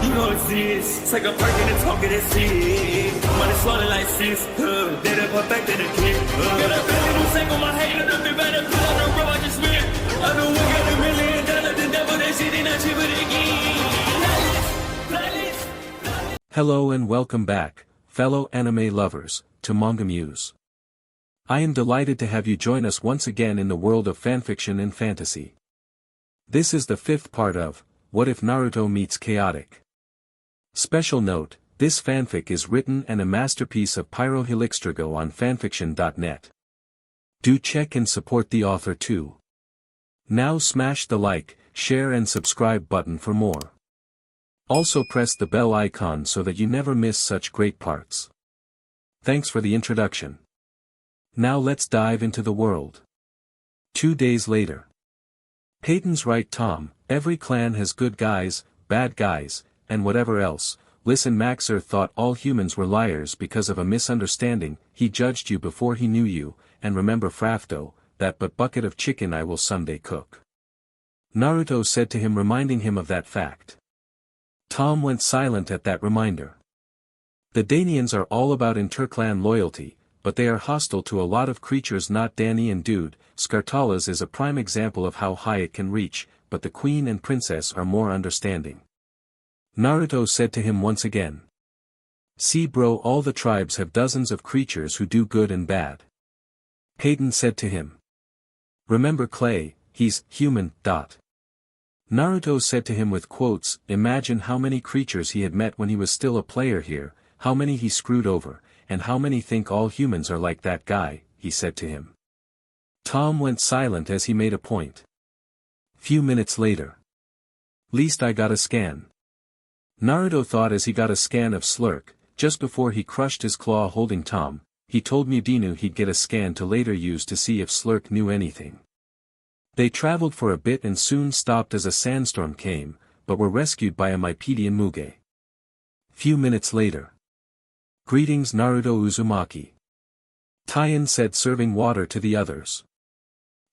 You know it's this. Take a perk and a talk of that shit. Money swallowing like sis. Did it perfect in the kid. Got a billion who sang on my head. Look up better put on the road I just spent. I know we got $1 million. The devil that shit ain't not cheaper again. Hello and welcome back, fellow anime lovers, to MangaMuse. I am delighted to have you join us once again in the world of fanfiction and fantasy. This is the 5th part of What If Naruto Meets Chaotic. Special note, this fanfic is written and a masterpiece of pyrohelixdrago on FANFICTIONnet. Do check and support the author too. Now smash the like, share and subscribe button for more. Also press the bell icon so that you never miss such great parts. Thanks for the introduction. Now let's dive into the world. 2 days later. Peyton's right, Tom, every clan has good guys, bad guys, and whatever else. Listen, Maxer thought all humans were liars because of a misunderstanding. He judged you before he knew you, and remember Frafto, that but bucket of chicken I will someday cook. Naruto said to him, reminding him of that fact. Tom went silent at that reminder. The Danians are all about interclan loyalty, but they are hostile to a lot of creatures not Danny and Dude. Skartalas is a prime example of how high it can reach, but the queen and princess are more understanding. Naruto said to him once again. See bro, all the tribes have dozens of creatures who do good and bad. Peyton said to him. Remember Clay, he's human. Naruto said to him with quotes, imagine how many creatures he had met when he was still a player here, how many he screwed over, and how many think all humans are like that guy, he said to him. Tom went silent as he made a point. Few minutes later. Least I got a scan. Naruto thought as he got a scan of Slurk, just before he crushed his claw holding Tom, he told Mudinu he'd get a scan to later use to see if Slurk knew anything. They traveled for a bit and soon stopped as a sandstorm came, but were rescued by a Mypedian Muge. Few minutes later. Greetings Naruto Uzumaki. Taian said, serving water to the others.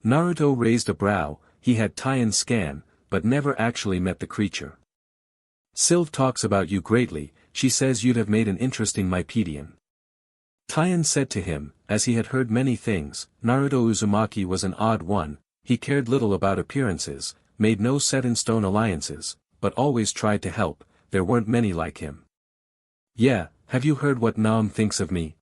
Naruto raised a brow. He had Taian scan, but never actually met the creature. Sylve talks about you greatly, she says you'd have made an interesting Mypedian. Taian said to him, as he had heard many things, Naruto Uzumaki was an odd one, he cared little about appearances, made no set-in-stone alliances, but always tried to help. There weren't many like him. Yeah, have you heard what Nam thinks of me?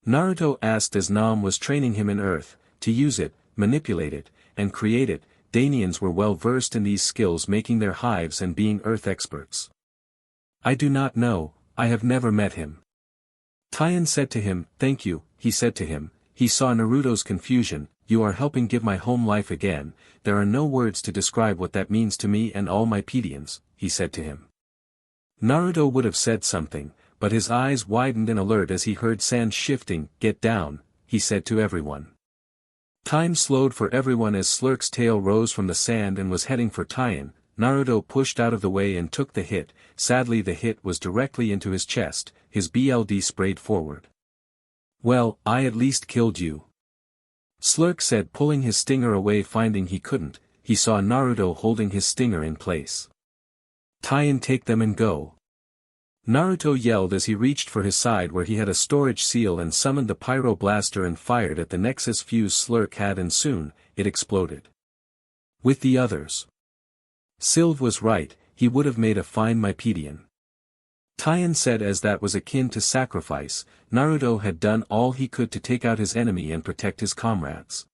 Naruto asked as Nam was training him in Earth, to use it, manipulate it, and create it. Danians were well versed in these skills, making their hives and being Earth experts. I do not know, I have never met him. Taian said to him, thank you, he said to him, he saw Naruto's confusion, you are helping give my home life again, there are no words to describe what that means to me and all Mypedians, he said to him. Naruto would have said something, but his eyes widened in alert as he heard sand shifting. Get down, he said to everyone. Time slowed for everyone as Slurk's tail rose from the sand and was heading for Taian. Naruto pushed out of the way and took the hit. Sadly the hit was directly into his chest, his BLD sprayed forward. Well, I at least killed you. Slurk said, pulling his stinger away. Finding he couldn't, he saw Naruto holding his stinger in place. Taian, take them and go. Naruto yelled as he reached for his side where he had a storage seal and summoned the pyro blaster and fired at the nexus fuse Slurk had, and soon, it exploded. With the others. Sylve was right, he would have made a fine Mypedian. Taian said as that was akin to sacrifice. Naruto had done all he could to take out his enemy and protect his comrades.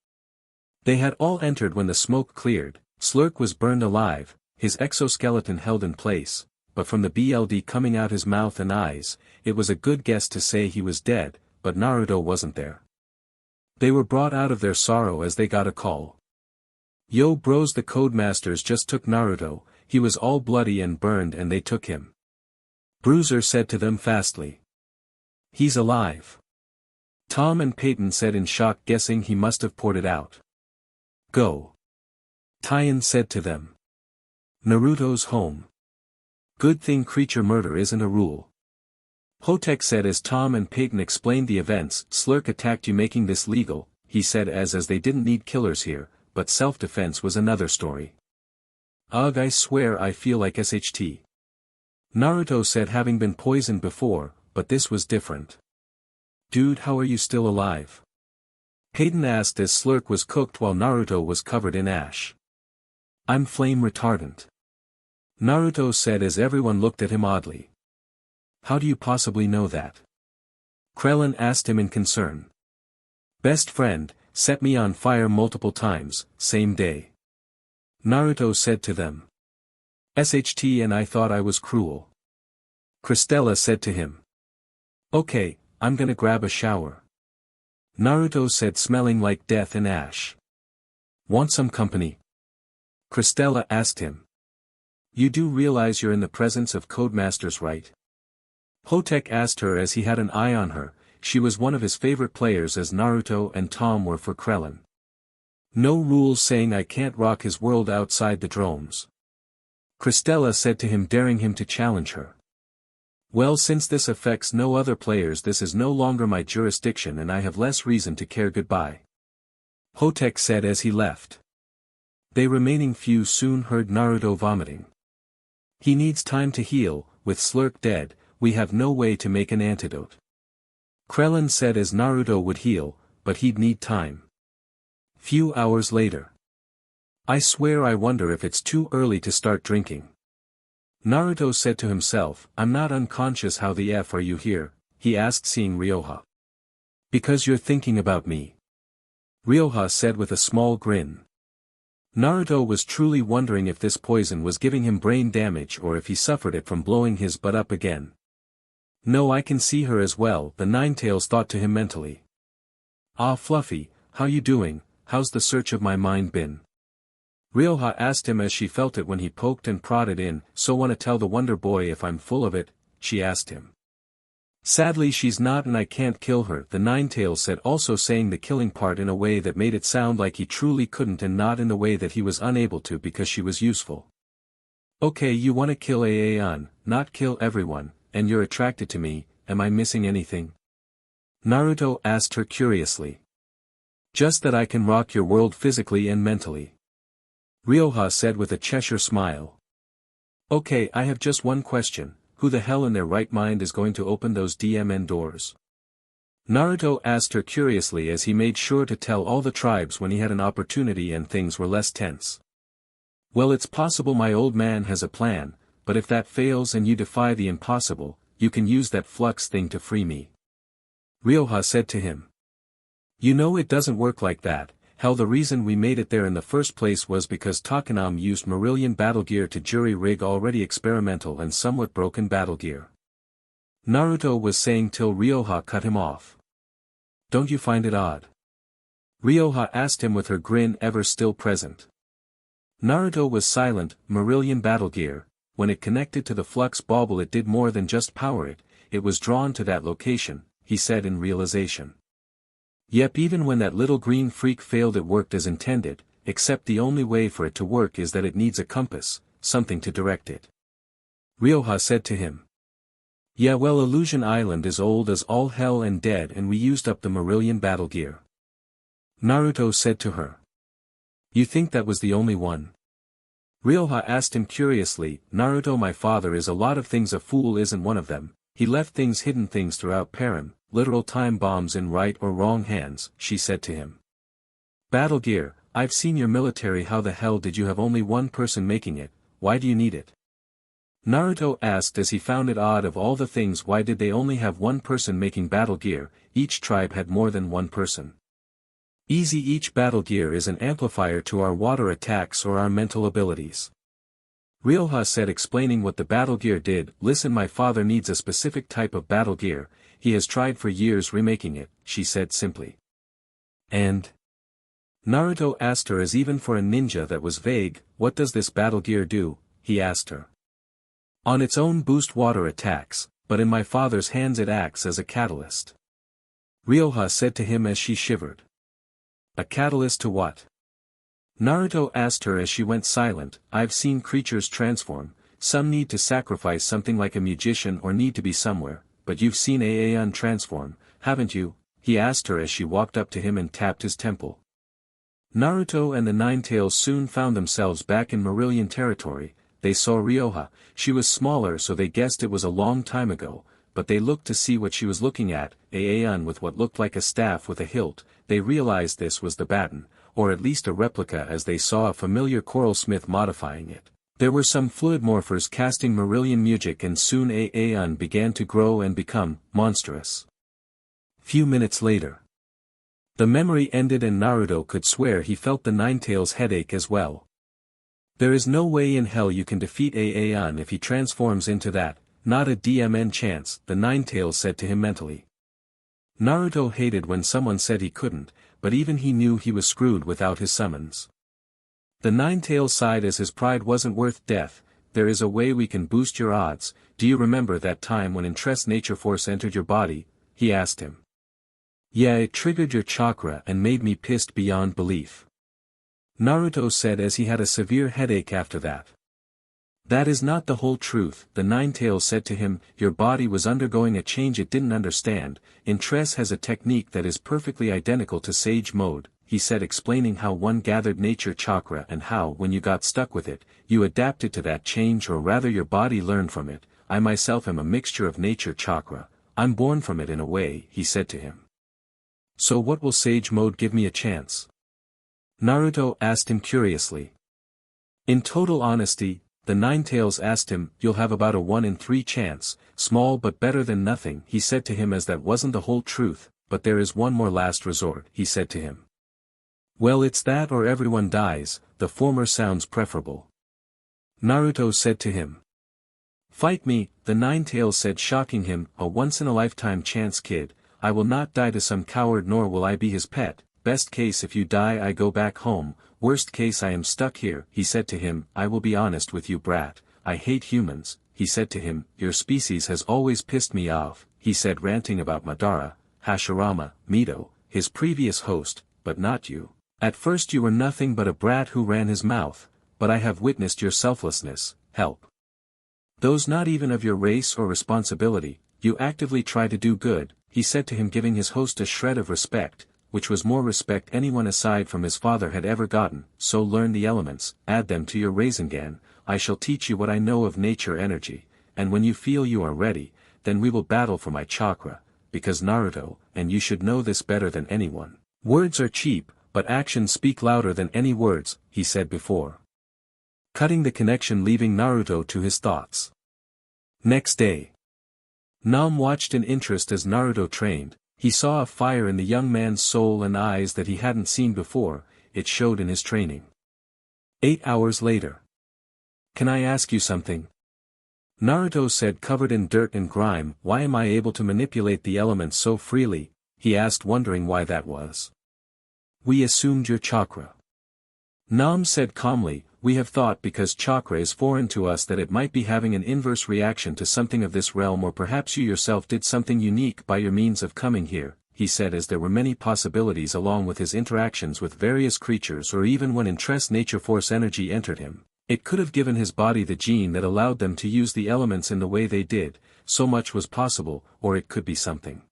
They had all entered when the smoke cleared. Slurk was burned alive, his exoskeleton held in place, but from the BLD coming out his mouth and eyes, it was a good guess to say he was dead, but Naruto wasn't there. They were brought out of their sorrow as they got a call. Yo bros, the Codemasters just took Naruto, he was all bloody and burned and they took him. Bruiser said to them fastly. He's alive. Tom and Peyton said in shock, guessing he must have poured it out. Go. Taian said to them. Naruto's home. Good thing creature murder isn't a rule. Hotek said as Tom and Peyton explained the events. Slurk attacked you, making this legal, he said as they didn't need killers here, but self-defense was another story. Ugh, I swear I feel like SHT. Naruto said, having been poisoned before, but this was different. Dude, how are you still alive? Hayden asked as Slurk was cooked while Naruto was covered in ash. I'm flame retardant. Naruto said as everyone looked at him oddly. How do you possibly know that? Krillin asked him in concern. Best friend, set me on fire multiple times, same day. Naruto said to them. SHT, and I thought I was cruel. Kristella said to him. Okay, I'm gonna grab a shower. Naruto said, smelling like death and ash. Want some company? Kristella asked him. You do realize you're in the presence of Codemasters, right? Hotek asked her as he had an eye on her. She was one of his favorite players, as Naruto and Tom were for Krillin. No rules saying I can't rock his world outside the dromes. Kristella said to him, daring him to challenge her. Well, since this affects no other players, this is no longer my jurisdiction and I have less reason to care. Goodbye. Hotek said as he left. They remaining few soon heard Naruto vomiting. He needs time to heal, with Slurk dead, we have no way to make an antidote. Krillin said as Naruto would heal, but he'd need time. Few hours later. I swear I wonder if it's too early to start drinking. Naruto said to himself, I'm not unconscious. How the F are you here? He asked, seeing Ryoha. Because you're thinking about me. Ryoha said with a small grin. Naruto was truly wondering if this poison was giving him brain damage or if he suffered it from blowing his butt up again. No, I can see her as well, the Ninetales thought to him mentally. Ah, Fluffy, how you doing? How's the search of my mind been? Ryoha asked him as she felt it when he poked and prodded in. So wanna tell the Wonder Boy if I'm full of it? She asked him. Sadly she's not, and I can't kill her, the Ninetales said, also saying the killing part in a way that made it sound like he truly couldn't and not in the way that he was unable to because she was useful. Okay, you wanna kill Aeon, not kill everyone, and you're attracted to me, am I missing anything? Naruto asked her curiously. Just that I can rock your world physically and mentally. Ryoha said with a Cheshire smile. Okay, I have just one question, who the hell in their right mind is going to open those DMN doors? Naruto asked her curiously as he made sure to tell all the tribes when he had an opportunity and things were less tense. Well, it's possible my old man has a plan, but if that fails and you defy the impossible, you can use that flux thing to free me. Ryoha said to him. You know it doesn't work like that. Hell, the reason we made it there in the first place was because Takinom used Marillion battle gear to jury-rig already experimental and somewhat broken battle gear. Naruto was saying till Ryoha cut him off. Don't you find it odd? Ryoha asked him with her grin ever still present. Naruto was silent. Marillion battle gear, when it connected to the flux bauble, it did more than just power it, it was drawn to that location, he said in realization. Yep, even when that little green freak failed it worked as intended, except the only way for it to work is that it needs a compass, something to direct it. Ryoha said to him. Yeah, well, Illusion Island is old as all hell and dead and we used up the Marillion battle gear. Naruto said to her. You think that was the only one? Ryoha asked him curiously. Naruto, my father is a lot of things, a fool isn't one of them, he left things, hidden things throughout HAREM. Literal time bombs in right or wrong hands, she said to him. Battle gear, I've seen your military. How the hell did you have only one person making it? Why do you need it? Naruto asked as he found it odd. Of all the things, why did they only have one person making battle gear? Each tribe had more than one person. Easy, each battle gear is an amplifier to our water attacks or our mental abilities. Ryoha said, explaining what the battle gear did. Listen, my father needs a specific type of battle gear. He has tried for years remaking it, she said simply. And? Naruto asked her, as even for a ninja that was vague. What does this battle gear do? He asked her. On its own boost water attacks, but in my father's hands it acts as a catalyst. Ryoha said to him as she shivered. A catalyst to what? Naruto asked her as she went silent. I've seen creatures transform, some need to sacrifice something like a magician or need to be somewhere. But you've seen Aeon transform, haven't you? He asked her as she walked up to him and tapped his temple. Naruto and the Ninetales soon found themselves back in Marillion territory. they saw Ryoha. She was smaller, so they guessed it was a long time ago, but they looked to see what she was looking at, a aeon with what looked like a staff with a hilt. They realized this was the baton, or at least a replica, as they saw a familiar coral smith modifying it. There were some fluid morphers casting Marillion music, and soon a aeon began to grow and become monstrous. Few minutes later, the memory ended and Naruto could swear he felt the Ninetales headache as well. There is no way in hell you can defeat a aeon if he transforms into that, not a DMN chance, the Ninetales said to him mentally. Naruto hated when someone said he couldn't, but even he knew he was screwed without his summons. The Ninetales sighed as his pride wasn't worth death. There is a way we can boost your odds. Do you remember that time when Intress nature force entered your body? He asked him. Yeah, it triggered your chakra and made me pissed beyond belief. Naruto said as he had a severe headache after that. That is not the whole truth, the Ninetales said to him. Your body was undergoing a change it didn't understand. Intress has a technique that is perfectly identical to Sage Mode, he said, explaining how one gathered nature chakra and how when you got stuck with it, you adapted to that change, or rather your body learned from it. I myself am a mixture of nature chakra, I'm born from it in a way, he said to him. So what will Sage Mode give me a chance? Naruto asked him curiously. In total honesty, the Ninetales asked him, you'll have about a 1 in 3 chance, small but better than nothing, he said to him, as that wasn't the whole truth, but there is one more last resort, he said to him. Well, it's that or everyone dies, the former sounds preferable. Naruto said to him. Fight me, the Ninetales said, shocking him, a once-in-a-lifetime chance, kid. I will not die to some coward, nor will I be his pet. Best case, if you die I go back home, worst case I am stuck here, he said to him. I will be honest with you, brat, I hate humans, he said to him. Your species has always pissed me off, he said, ranting about Madara, Hashirama, Mito, his previous host, but not you. At first you were nothing but a brat who ran his mouth, but I have witnessed your selflessness, help. Those not even of your race or responsibility, you actively try to do good, he said to him, giving his host a shred of respect, which was more respect anyone aside from his father had ever gotten. So learn the elements, add them to your rasengan, I shall teach you what I know of nature energy, and when you feel you are ready, then we will battle for my chakra, because Naruto, and you should know this better than anyone, words are cheap, but actions speak louder than any words, he said before. Cutting the connection, leaving Naruto to his thoughts. Next day, Nam watched in interest as Naruto trained. He saw a fire in the young man's soul and eyes that he hadn't seen before. It showed in his training. 8 hours later. Can I ask you something? Naruto said, covered in dirt and grime. Why am I able to manipulate the elements so freely? He asked, wondering why that was. We assumed your chakra. Nam said calmly, we have thought because chakra is foreign to us that it might be having an inverse reaction to something of this realm, or perhaps you yourself did something unique by your means of coming here, he said, as there were many possibilities along with his interactions with various creatures, or even when Intress nature force energy entered him. It could have given his body the gene that allowed them to use the elements in the way they did, so much was possible, or it could be something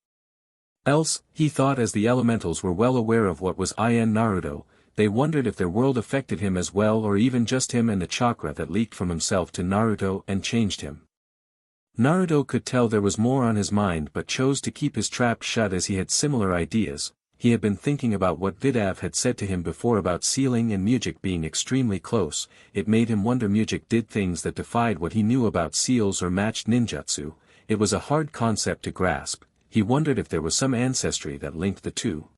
else, he thought, as the elementals were well aware of what was in Naruto. They wondered if their world affected him as well, or even just him and the chakra that leaked from himself to Naruto and changed him. Naruto could tell there was more on his mind, but chose to keep his trap shut as he had similar ideas. He had been thinking about what Vidav had said to him before about sealing and music being extremely close. It made him wonder music did things that defied what he knew about seals or matched ninjutsu. It was a hard concept to grasp. He wondered if there was some ancestry that linked the two.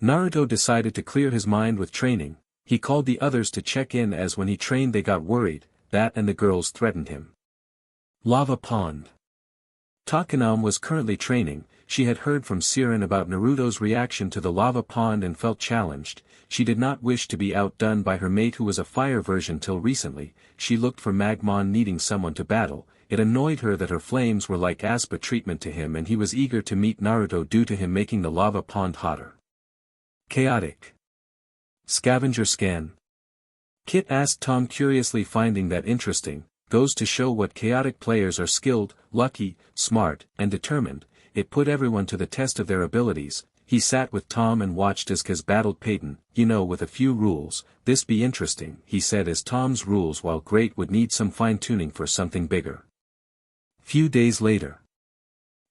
Naruto decided to clear his mind with training. He called the others to check in, as when he trained they got worried, that and the girls threatened him. Lava Pond. Takinom was currently training. She had heard from Siren about Naruto's reaction to the lava pond and felt challenged. She did not wish to be outdone by her mate, who was a fire version till recently. She looked for Magmon needing someone to battle. It annoyed her that her flames were like aspa treatment to him, and he was eager to meet Naruto due to him making the lava pond hotter. Chaotic. Scavenger scan. Kit asked Tom curiously, finding that interesting. Goes to show what chaotic players are: skilled, lucky, smart, and determined. It put everyone to the test of their abilities. he sat with Tom and watched as Kaz battled Peyton, with a few rules. This be interesting, he said, as Tom's rules while great would need some fine-tuning for something bigger. Few days later.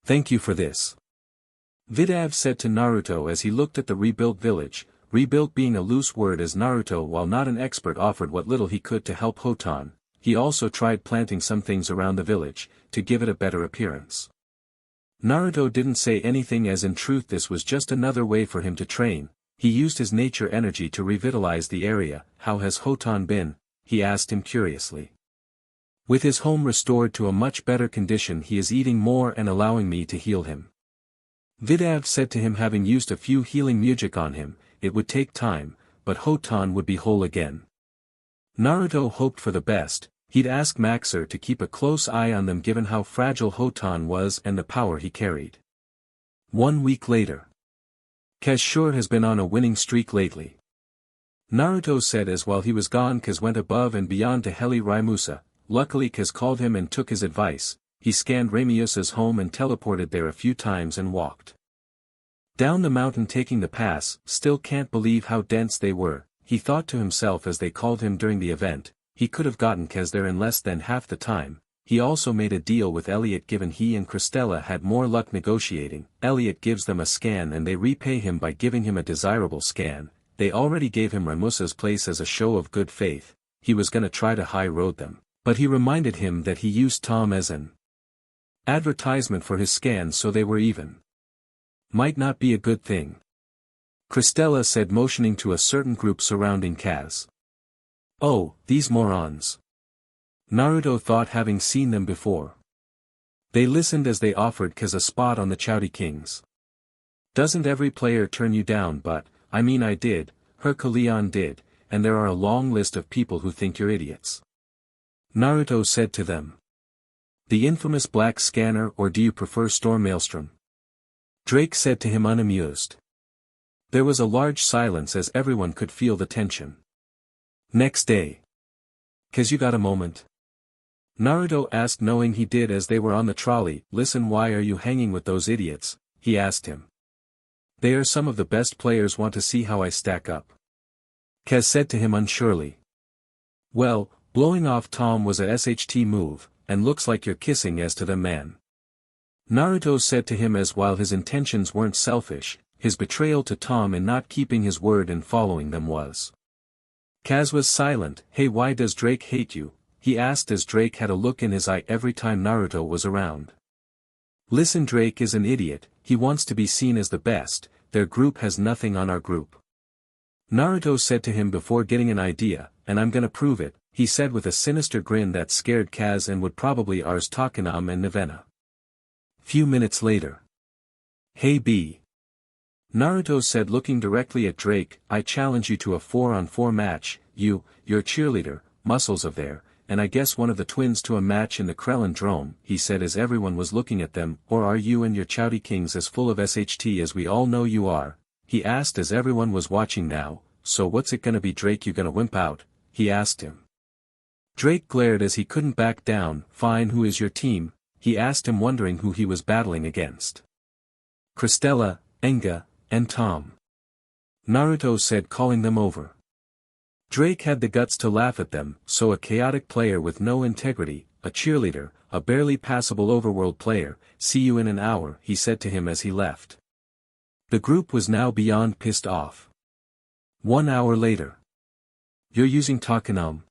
Thank you for this. Vidav said to Naruto as he looked at the rebuilt village, rebuilt being a loose word, as Naruto, while not an expert, offered what little he could to help Hotan. He also tried planting some things around the village, to give it a better appearance. Naruto didn't say anything, as in truth this was just another way for him to train. He used his nature energy to revitalize the area. How has Hotan been? He asked him curiously. With his home restored to a much better condition, he is eating more and allowing me to heal him. Vidav said to him, having used a few healing music on him, it would take time, but Hotan would be whole again. Naruto hoped for the best. He'd ask Maxer to keep a close eye on them given how fragile Hotan was and the power he carried. 1 week later. Kaz sure has been on a winning streak lately. Naruto said as while he was gone Kaz went above and beyond to Heli Raimusa. Luckily Kaz called him and took his advice. He scanned Ramiusa's home and teleported there a few times and walked down the mountain taking the pass. Still can't believe how dense they were, he thought to himself as they called him during the event. He could have gotten Kaz there in less than half the time. He also made a deal with Elliot given he and Christella had more luck negotiating. Elliot gives them a scan and they repay him by giving him a desirable scan. They already gave him Ramusa's place as a show of good faith. He was gonna try to high road them, but he reminded him that he used Tom as an advertisement for his scan, so they were even. Might not be a good thing, Christella said, motioning to a certain group surrounding Kaz. Oh, these morons. Naruto thought, having seen them before. They listened as they offered Kaz a spot on the Chowdy Kings. Doesn't every player turn you down? But, I mean, I did, Herculeon did, and there are a long list of people who think you're idiots. Naruto said to them. The infamous black scanner, or do you prefer Storm Maelstrom? Drake said to him, unamused. There was a large silence as everyone could feel the tension. Next day. Kaz, you got a moment? Naruto asked, knowing he did, as they were on the trolley. Listen, why are you hanging with those idiots? He asked him. They are some of the best players, want to see how I stack up. Kaz said to him unsurely. Well, blowing off Tom was a SHT move, and looks like you're kissing as to them, man. Naruto said to him, as while his intentions weren't selfish, his betrayal to Tom in not keeping his word and following them was. Kaz was silent. Hey, why does Drake hate you? He asked as Drake had a look in his eye every time Naruto was around. Listen, Drake is an idiot, he wants to be seen as the best. Their group has nothing on our group. Naruto said to him before getting an idea, and I'm gonna prove it, he said with a sinister grin that scared Kaz and would probably ours Takinom and Navena. Few minutes later. Hey B. Naruto said, looking directly at Drake, I challenge you to a 4-on-4 match, you're cheerleader, muscles of there, and I guess one of the twins to a match in the Krellin Drome, he said as everyone was looking at them. Or are you and your Chowdy Kings as full of SHT as we all know you are? He asked as everyone was watching now. So what's it gonna be, Drake, you gonna wimp out? He asked him. Drake glared as he couldn't back down. Fine, who is your team? He asked him, wondering who he was battling against. Christella, Enga, and Tom. Naruto said, calling them over. Drake had the guts to laugh at them. So a chaotic player with no integrity, a cheerleader, a barely passable overworld player. See you in an hour, he said to him as he left. The group was now beyond pissed off. 1 hour later. You're using Takinom?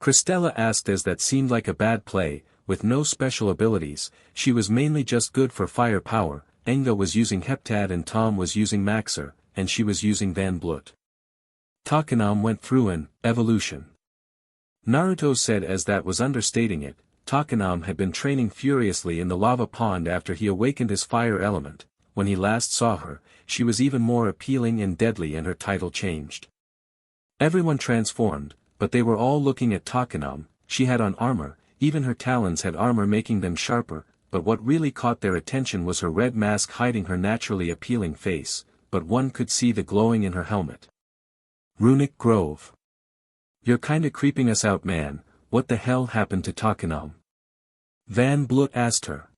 Christella asked as that seemed like a bad play. With no special abilities, she was mainly just good for firepower. Enga was using Heptad and Tom was using Maxer, and she was using Van Blut. Takinom went through an evolution. Naruto said as that was understating it. Takinom had been training furiously in the lava pond after he awakened his fire element. When he last saw her, she was even more appealing and deadly, and her title changed. Everyone transformed, but they were all looking at Takinom. She had on armor, even her talons had armor making them sharper, but what really caught their attention was her red mask hiding her naturally appealing face, but one could see the glowing in her helmet. Runic Grove. You're kinda creeping us out, man. What the hell happened to Takinom? Van Blut asked her.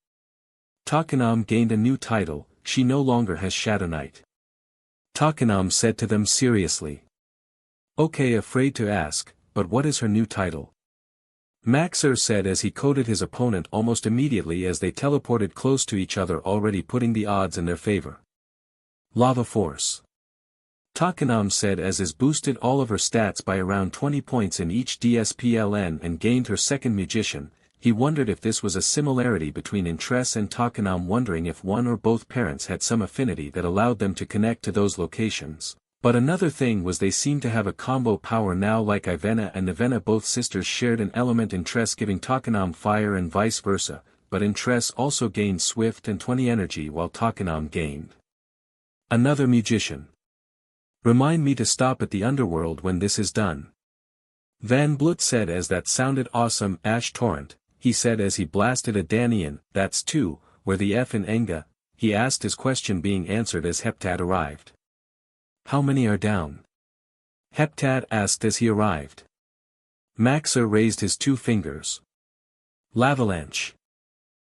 Takinom gained a new title. she no longer has Shadow Knight. Takinom said to them seriously. Okay, afraid to ask, but what is her new title? Maxer said as he coded his opponent almost immediately as they teleported close to each other, already putting the odds in their favor. Lava Force. Takinom said as is boosted all of her stats by around 20 points in each DSPLN and gained her second Magician. He wondered if this was a similarity between Intress and Takinom, wondering if one or both parents had some affinity that allowed them to connect to those locations. But another thing was they seemed to have a combo power now, like Ivena and Nivena, both sisters shared an element, Intress giving Takinom fire and vice versa, but Intress also gained swift and 20 energy while Takinom gained another Magician. Remind me to stop at the underworld when this is done. Van Blut said as that sounded awesome. Ash Torrent, he said as he blasted a Danian, that's 2, where the F in Enga. He asked his question being answered as Heptad arrived. How many are down? Heptad asked as he arrived. Maxer raised his 2 fingers. Lavalanche.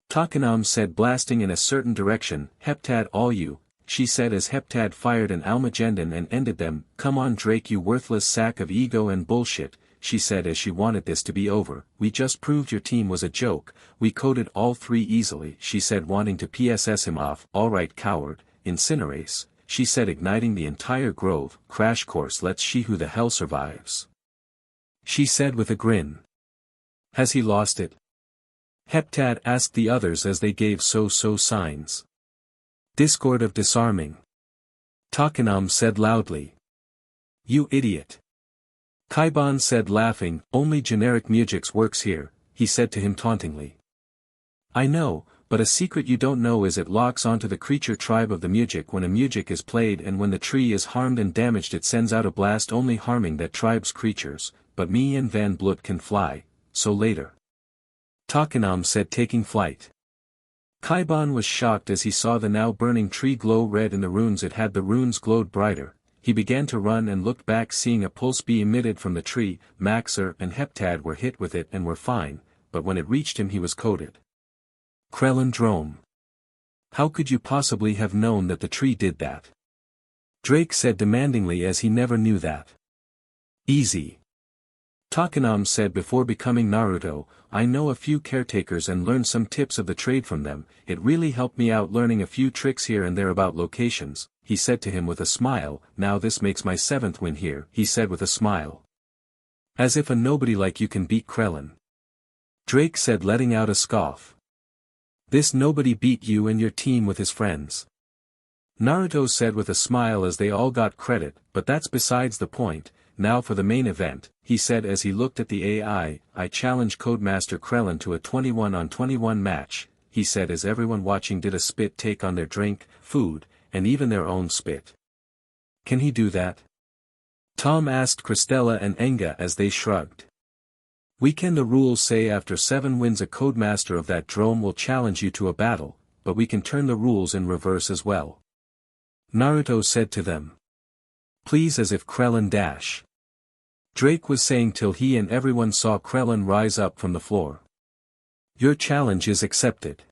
Takinom said, blasting in a certain direction. Heptad, all you, she said as Heptad fired an Almagendan and ended them. Come on Drake, you worthless sack of ego and bullshit, she said as she wanted this to be over. We just proved your team was a joke, we coded all 3 easily, she said, wanting to PSS him off. Alright coward, Incinerate, she said, igniting the entire grove. Crash course, let's see who the hell survives, she said with a grin. Has he lost it? Heptad asked the others as they gave so-so signs. Discord of disarming. Takinom said loudly. You idiot. Kaiban said laughing, only generic musics works here, he said to him tauntingly. I know, but a secret you don't know is it locks onto the creature tribe of the music when a music is played, and when the tree is harmed and damaged it sends out a blast only harming that tribe's creatures, but me and Van Blut can fly, so later. Takinom said, taking flight. Kaiban was shocked as he saw the now burning tree glow red in the runes. It had the runes glowed brighter. He began to run and looked back, seeing a pulse be emitted from the tree. Maxer and Heptad were hit with it and were fine, but when it reached him he was coated. Krellin Drome. How could you possibly have known that the tree did that? Drake said demandingly as he never knew that. Easy. Takinom said, before becoming Naruto, I know a few caretakers and learned some tips of the trade from them. It really helped me out learning a few tricks here and there about locations, he said to him with a smile. Now this makes my 7th win here, he said with a smile. As if a nobody like you can beat Krellin. Drake said, letting out a scoff. This nobody beat you and your team with his friends. Naruto said with a smile as they all got credit, but that's besides the point. Now for the main event, he said as he looked at the AI, I challenge Codemaster Krellin to a 21-on-21 match, he said as everyone watching did a spit take on their drink, food, and even their own spit. Can he do that? Tom asked Christella and Enga as they shrugged. We can. The rules say after 7 wins a Codemaster of that drome will challenge you to a battle, but we can turn the rules in reverse as well. Naruto said to them. Please, as if Krellin dash. Drake was saying till he and everyone saw Krellin rise up from the floor. Your challenge is accepted.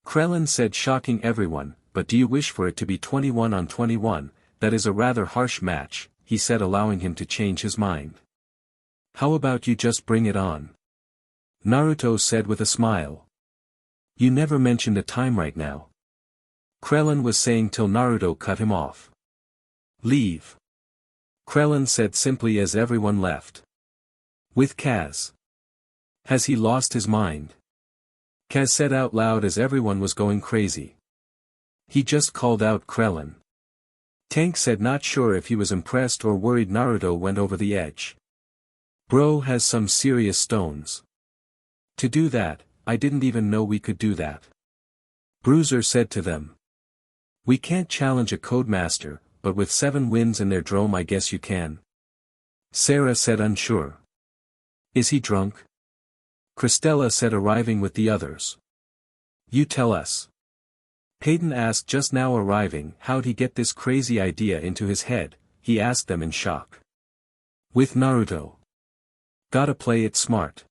Krellin said, shocking everyone, but do you wish for it to be 21-on-21, that is a rather harsh match, he said, allowing him to change his mind. How about you just bring it on? Naruto said with a smile. You never mentioned a time right now. Krellin was saying till Naruto cut him off. Leave. Krellin said simply as everyone left. With Kaz. Has he lost his mind? Kaz said out loud as everyone was going crazy. He just called out Krellin. Tank said, not sure if he was impressed or worried Naruto went over the edge. Bro has some serious stones. To do that, I didn't even know we could do that. Bruiser said to them. We can't challenge a Codemaster, but with 7 wins in their drome I guess you can. Sarah said, unsure. Is he drunk? Christella said, arriving with the others. You tell us. Peyton asked, just now arriving. How'd he get this crazy idea into his head? He asked them in shock. With Naruto. Gotta play it smart.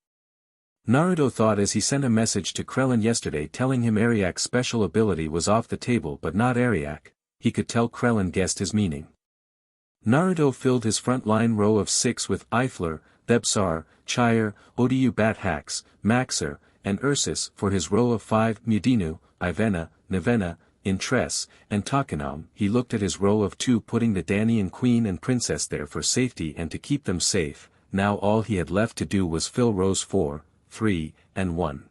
Naruto thought as he sent a message to Krillin yesterday telling him Ariak's special ability was off the table but not Ariak, he could tell Krillin guessed his meaning. Naruto filled his front line row of 6 with Ifler, Thebsar, Chire, Odu Bat-Hax, Maxer, and Ursus for his row of 5 Mudinu, Ivena, Nevena, Intress, and Takinom. He looked at his row of 2 putting the Danyan Queen and Princess there for safety and to keep them safe. Now all he had left to do was fill rows 4, 3, and 1.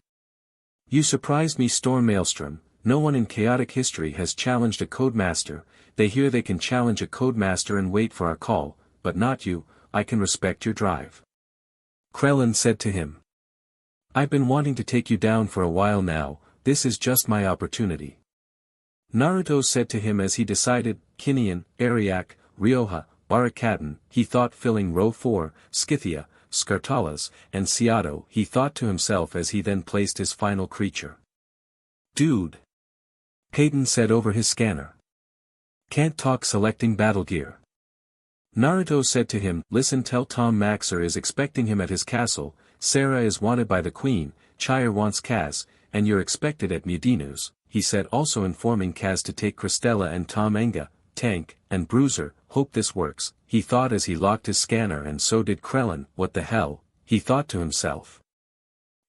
You surprised me, Storm Maelstrom. No one in chaotic history has challenged a Codemaster. They hear they can challenge a Codemaster and wait for our call, but not you. I can respect your drive. Krillin said to him. I've been wanting to take you down for a while now, this is just my opportunity. Naruto said to him as he decided, Kinian, Ariak, Ryoha, Barakatan, he thought filling row 4, Scythia, Skartalas, and Seato, he thought to himself as he then placed his final creature. Dude. Hayden said over his scanner. Can't talk selecting battle gear. Naruto said to him, listen, tell Tom Maxer is expecting him at his castle, Sarah is wanted by the queen, Chire wants Kaz, and you're expected at Mudinu's, he said, also informing Kaz to take Christella and Tom Enga, Tank, and Bruiser. Hope this works, he thought as he locked his scanner, and so did Krillin. What the hell, he thought to himself.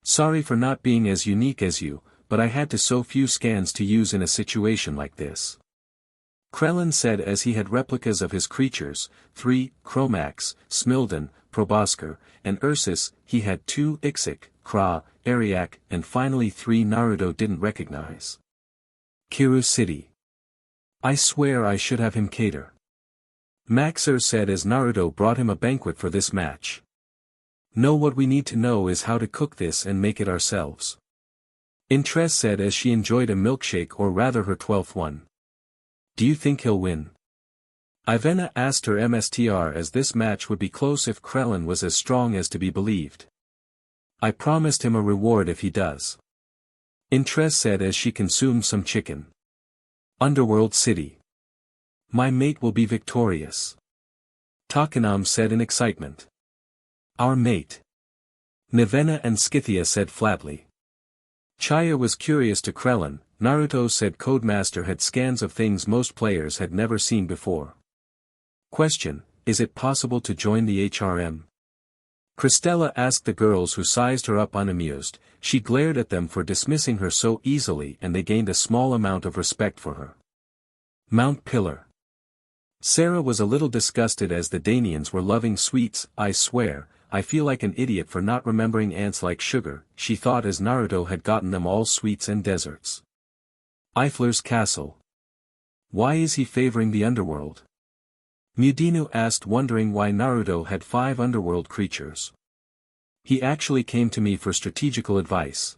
Sorry for not being as unique as you, but I had to so few scans to use in a situation like this. Krillin said as he had replicas of his creatures, 3, Chromax, Smilden, Probosker, and Ursus. He had 2, Ixik, Kra, Ariak, and finally 3 Naruto didn't recognize. Kiru City. I swear I should have him cater. Maxer said as Naruto brought him a banquet for this match. No, what we need to know is how to cook this and make it ourselves. Intress said as she enjoyed a milkshake, or rather her 12th one. Do you think he'll win? Ivena asked her MSTR as this match would be close if Krillin was as strong as to be believed. I promised him a reward if he does. Intress said as she consumed some chicken. Underworld City. My mate will be victorious. Takinom said in excitement. Our mate. Nevena and Scythia said flatly. Chaya was curious to Krillin. Naruto said Codemaster had scans of things most players had never seen before. Question, is it possible to join the HRM? Christella asked the girls, who sized her up unamused. She glared at them for dismissing her so easily, and they gained a small amount of respect for her. Mount Pillar. Sarah was a little disgusted as the Danians were loving sweets. I swear, I feel like an idiot for not remembering ants like sugar, she thought as Naruto had gotten them all sweets and desserts. Ifler's castle. Why is he favoring the underworld? Mudinu asked, wondering why Naruto had 5 underworld creatures. He actually came to me for strategical advice.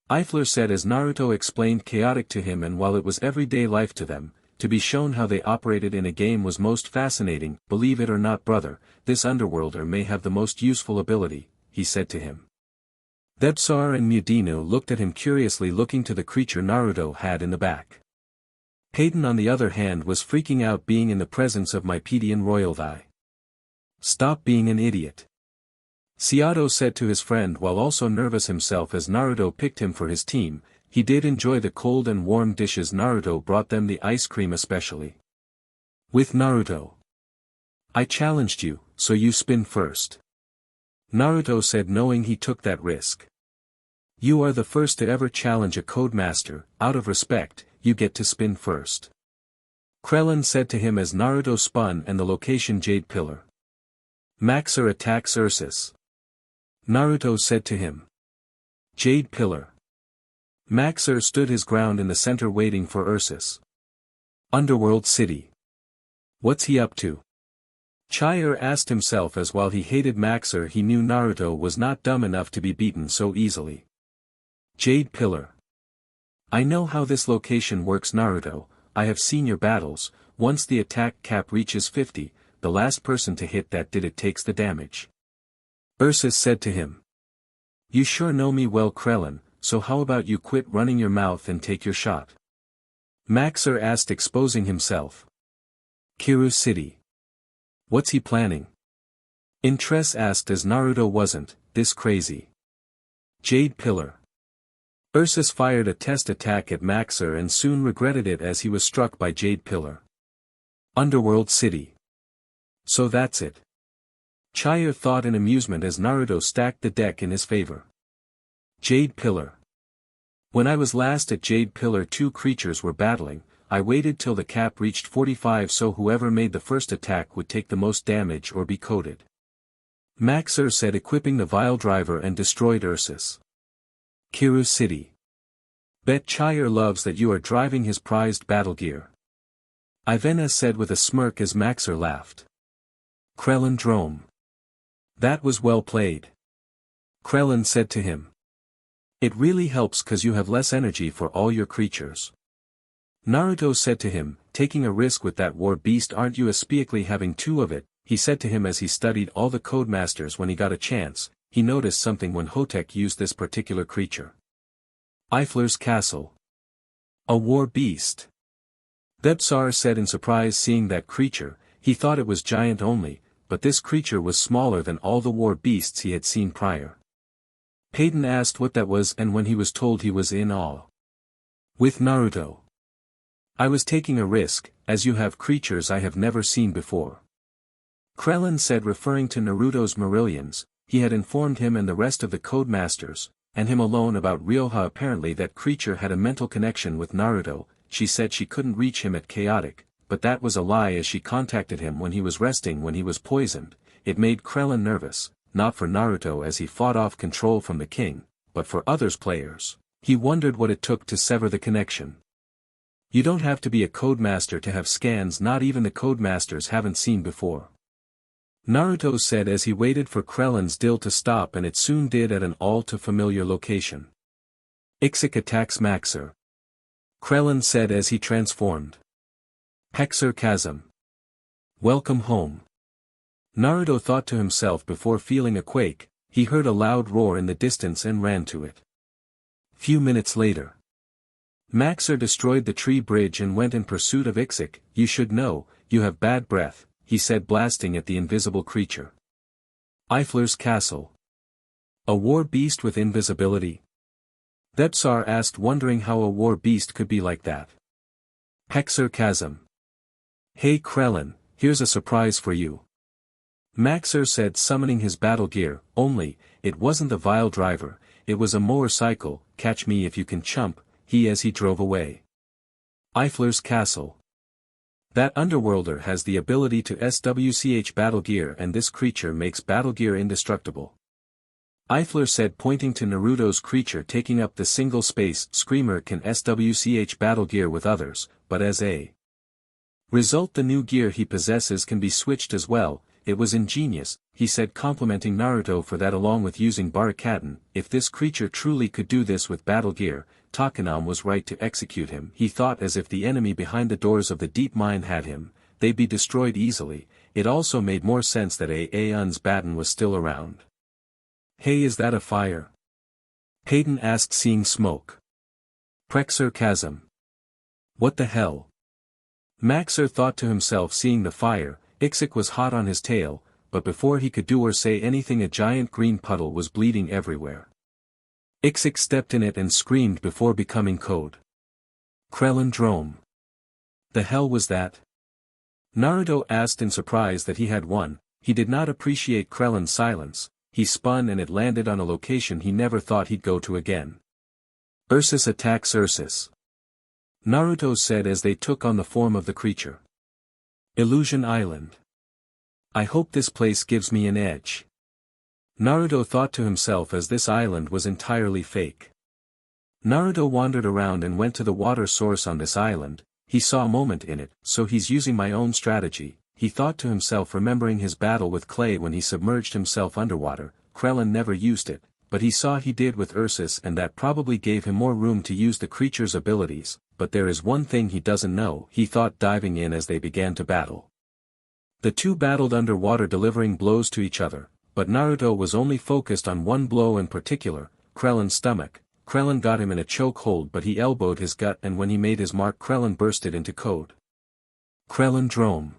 Ifler said as Naruto explained chaotic to him, and while it was everyday life to them, to be shown how they operated in a game was most fascinating. Believe it or not, brother, this underworlder may have the most useful ability, he said to him. Thebsar and Mudinu looked at him curiously, looking to the creature Naruto had in the back. Hayden on the other hand was freaking out being in the presence of my Pedian royal thigh. Stop being an idiot. Seato said to his friend while also nervous himself as Naruto picked him for his team. He did enjoy the cold and warm dishes Naruto brought them, the ice cream especially. With Naruto. I challenged you, so you spin first. Naruto said, knowing he took that risk. You are the first to ever challenge a Codemaster. Out of respect, you get to spin first. Krillin said to him as Naruto spun, and the location Jade Pillar. Maxer attacks Ursus. Naruto said to him. Jade Pillar. Maxer stood his ground in the center waiting for Ursus. Underworld City. What's he up to? Chire asked himself as while he hated Maxer he knew Naruto was not dumb enough to be beaten so easily. Jade Pillar. I know how this location works, Naruto. I have seen your battles. Once the attack cap reaches 50, the last person to hit that did it takes the damage. Ursus said to him. You sure know me well, Krillin, so how about you quit running your mouth and take your shot? Maxer asked, exposing himself. Kiru City. What's he planning? Intress asked as Naruto wasn't this crazy. Jade Pillar. Ursus fired a test attack at Maxer and soon regretted it as he was struck by Jade Pillar. Underworld City. So that's it. Chaya thought in amusement as Naruto stacked the deck in his favor. Jade Pillar. When I was last at Jade Pillar, two creatures were battling. I waited till the cap reached 45 so whoever made the first attack would take the most damage or be coated. Maxer said, equipping the Vile Driver, and destroyed Ursus. Kiru City. Bet Chaya loves that you are driving his prized battle gear. Ivana said with a smirk as Maxer laughed. Krellin Drome. That was well played. Krellin said to him. It really helps cause you have less energy for all your creatures. Naruto said to him, taking a risk with that war beast, aren't you especially having two of it? He said to him as he studied all the codemasters when he got a chance. He noticed something when Hotek used this particular creature. Eifler's Castle. A war beast. Vebsar said in surprise seeing that creature. He thought it was giant only, but this creature was smaller than all the war beasts he had seen prior. Peyton asked what that was, and when he was told he was in awe. With Naruto. I was taking a risk, as you have creatures I have never seen before. Krellin said, referring to Naruto's Marillions. He had informed him and the rest of the codemasters, and him alone, about Ryoha. Apparently that creature had a mental connection with Naruto. She said she couldn't reach him at Chaotic, but that was a lie as she contacted him when he was resting when he was poisoned. It made Krellin nervous, not for Naruto as he fought off control from the king, but for others players. He wondered what it took to sever the connection. You don't have to be a codemaster to have scans not even the codemasters haven't seen before. Naruto said as he waited for Krellin's dill to stop, and it soon did at an all-too-familiar location. Ixik attacks Maxer. Krellin said as he transformed. Hexer Chasm. Welcome home. Naruto thought to himself before feeling a quake. He heard a loud roar in the distance and ran to it. Few minutes later. Maxer destroyed the tree bridge and went in pursuit of Ixik. You should know, you have bad breath, he said, blasting at the invisible creature. Eifler's Castle. A war beast with invisibility? Vebsar asked, wondering how a war beast could be like that. Hexer Chasm. Hey Krellin, here's a surprise for you. Maxer said, summoning his battle gear, only, it wasn't the Vile Driver, it was a motorcycle. Catch me if you can, chump, he as he drove away. Eifler's Castle. That underworlder has the ability to SWCH battle gear, and this creature makes battle gear indestructible. Eifler said, pointing to Naruto's creature taking up the single space. Screamer can SWCH battle gear with others, but as a result the new gear he possesses can be switched as well. It was ingenious, he said, complimenting Naruto for that along with using Barakaten. If this creature truly could do this with battle gear, Takinom was right to execute him. He thought as if the enemy behind the doors of the deep mine had him, they'd be destroyed easily. It also made more sense that Aeon's baton was still around. Hey, is that a fire? Peyton asked, seeing smoke. Prexer Chasm. What the hell? Maxer thought to himself, seeing the fire. Ixik was hot on his tail, but before he could do or say anything a giant green puddle was bleeding everywhere. Ixik stepped in it and screamed before becoming code. Krellin Drome. The hell was that? Naruto asked in surprise that he had one. He did not appreciate Krellin's silence. He spun and it landed on a location he never thought he'd go to again. Ursus attacks Ursus. Naruto said as they took on the form of the creature. Illusion Island. I hope this place gives me an edge. Naruto thought to himself as this island was entirely fake. Naruto wandered around and went to the water source on this island. He saw a moment in it, so he's using my own strategy, he thought to himself, remembering his battle with Clay when he submerged himself underwater. Krellin never used it, but he saw he did with Ursus, and that probably gave him more room to use the creature's abilities. But there is one thing he doesn't know, he thought, diving in as they began to battle. The two battled underwater, delivering blows to each other, but Naruto was only focused on one blow in particular, Krellin's stomach. Krellin got him in a choke hold, but he elbowed his gut, and when he made his mark, Krellin bursted into code. Krellin Drome.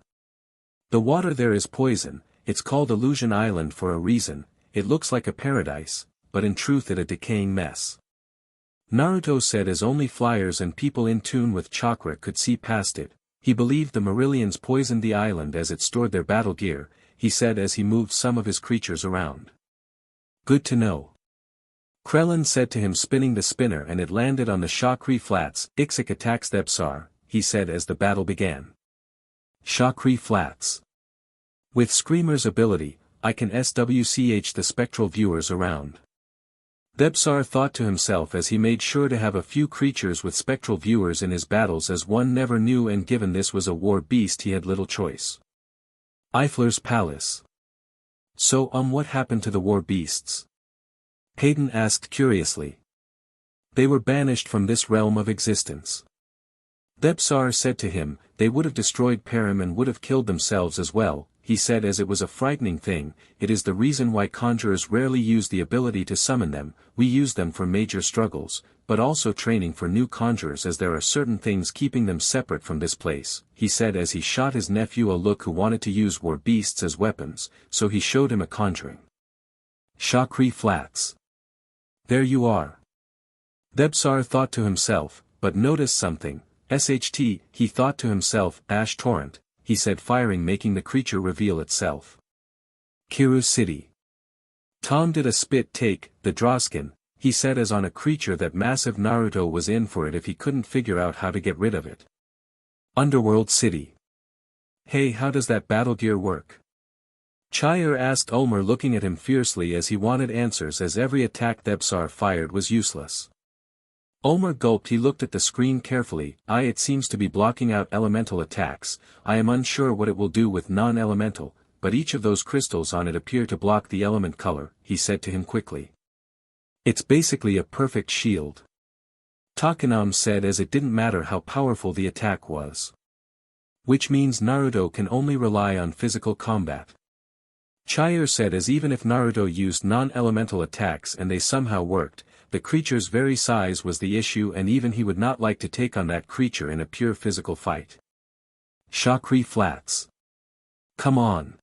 The water there is poison. It's called Illusion Island for a reason. It looks like a paradise, but in truth it a decaying mess. Naruto said as only flyers and people in tune with chakra could see past it. He believed the Marillions poisoned the island as it stored their battle gear, he said as he moved some of his creatures around. Good to know. Krellin said to him, spinning the spinner, and it landed on the Chakri Flats. Ixik attacks Thebsar, he said as the battle began. Chakri Flats. With Screamer's ability, I can SWCH the spectral viewers around. Thebsar thought to himself as he made sure to have a few creatures with spectral viewers in his battles, as one never knew, and given this was a war beast he had little choice. Eifler's Palace. So what happened to the war beasts? Hayden asked curiously. They were banished from this realm of existence. Thebsar said to him, they would have destroyed Param and would have killed themselves as well, he said as it was a frightening thing. It is the reason why conjurers rarely use the ability to summon them. We use them for major struggles, but also training for new conjurers, as there are certain things keeping them separate from this place, he said as he shot his nephew a look, who wanted to use war beasts as weapons, so he showed him a conjuring. Chakri Flats. There you are. Thebsar thought to himself, but noticed something. SHT, he thought to himself. Ash Torrent, he said, firing, making the creature reveal itself. Kiru City. Tom did a spit take, the drawskin, he said as on a creature that massive Naruto was in for it if he couldn't figure out how to get rid of it. Underworld City. Hey, how does that battle gear work? Chayur asked Ulmer, looking at him fiercely as he wanted answers, as every attack Thebsar fired was useless. Ulmer gulped. He looked at the screen carefully. It seems to be blocking out elemental attacks. I am unsure what it will do with non-elemental, but each of those crystals on it appear to block the element color, he said to him quickly. It's basically a perfect shield. Takinom said as it didn't matter how powerful the attack was. Which means Naruto can only rely on physical combat. Chayur said as even if Naruto used non-elemental attacks and they somehow worked, the creature's very size was the issue, and even he would not like to take on that creature in a pure physical fight. Chakri Flats. Come on.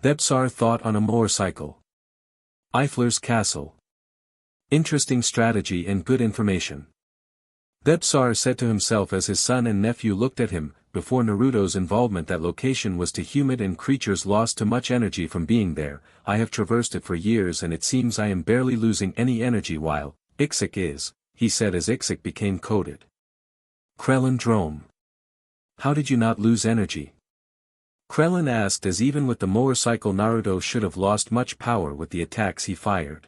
Thebsar thought on a motorcycle. Eifler's Castle. Interesting strategy and good information. Thebsar said to himself as his son and nephew looked at him. Before Naruto's involvement, that location was too humid and creatures lost too much energy from being there. I have traversed it for years and it seems I am barely losing any energy, while Ixik is, he said as Ixik became coated. Krellin Drome. How did you not lose energy? Krellin asked as even with the motorcycle Naruto should have lost much power with the attacks he fired.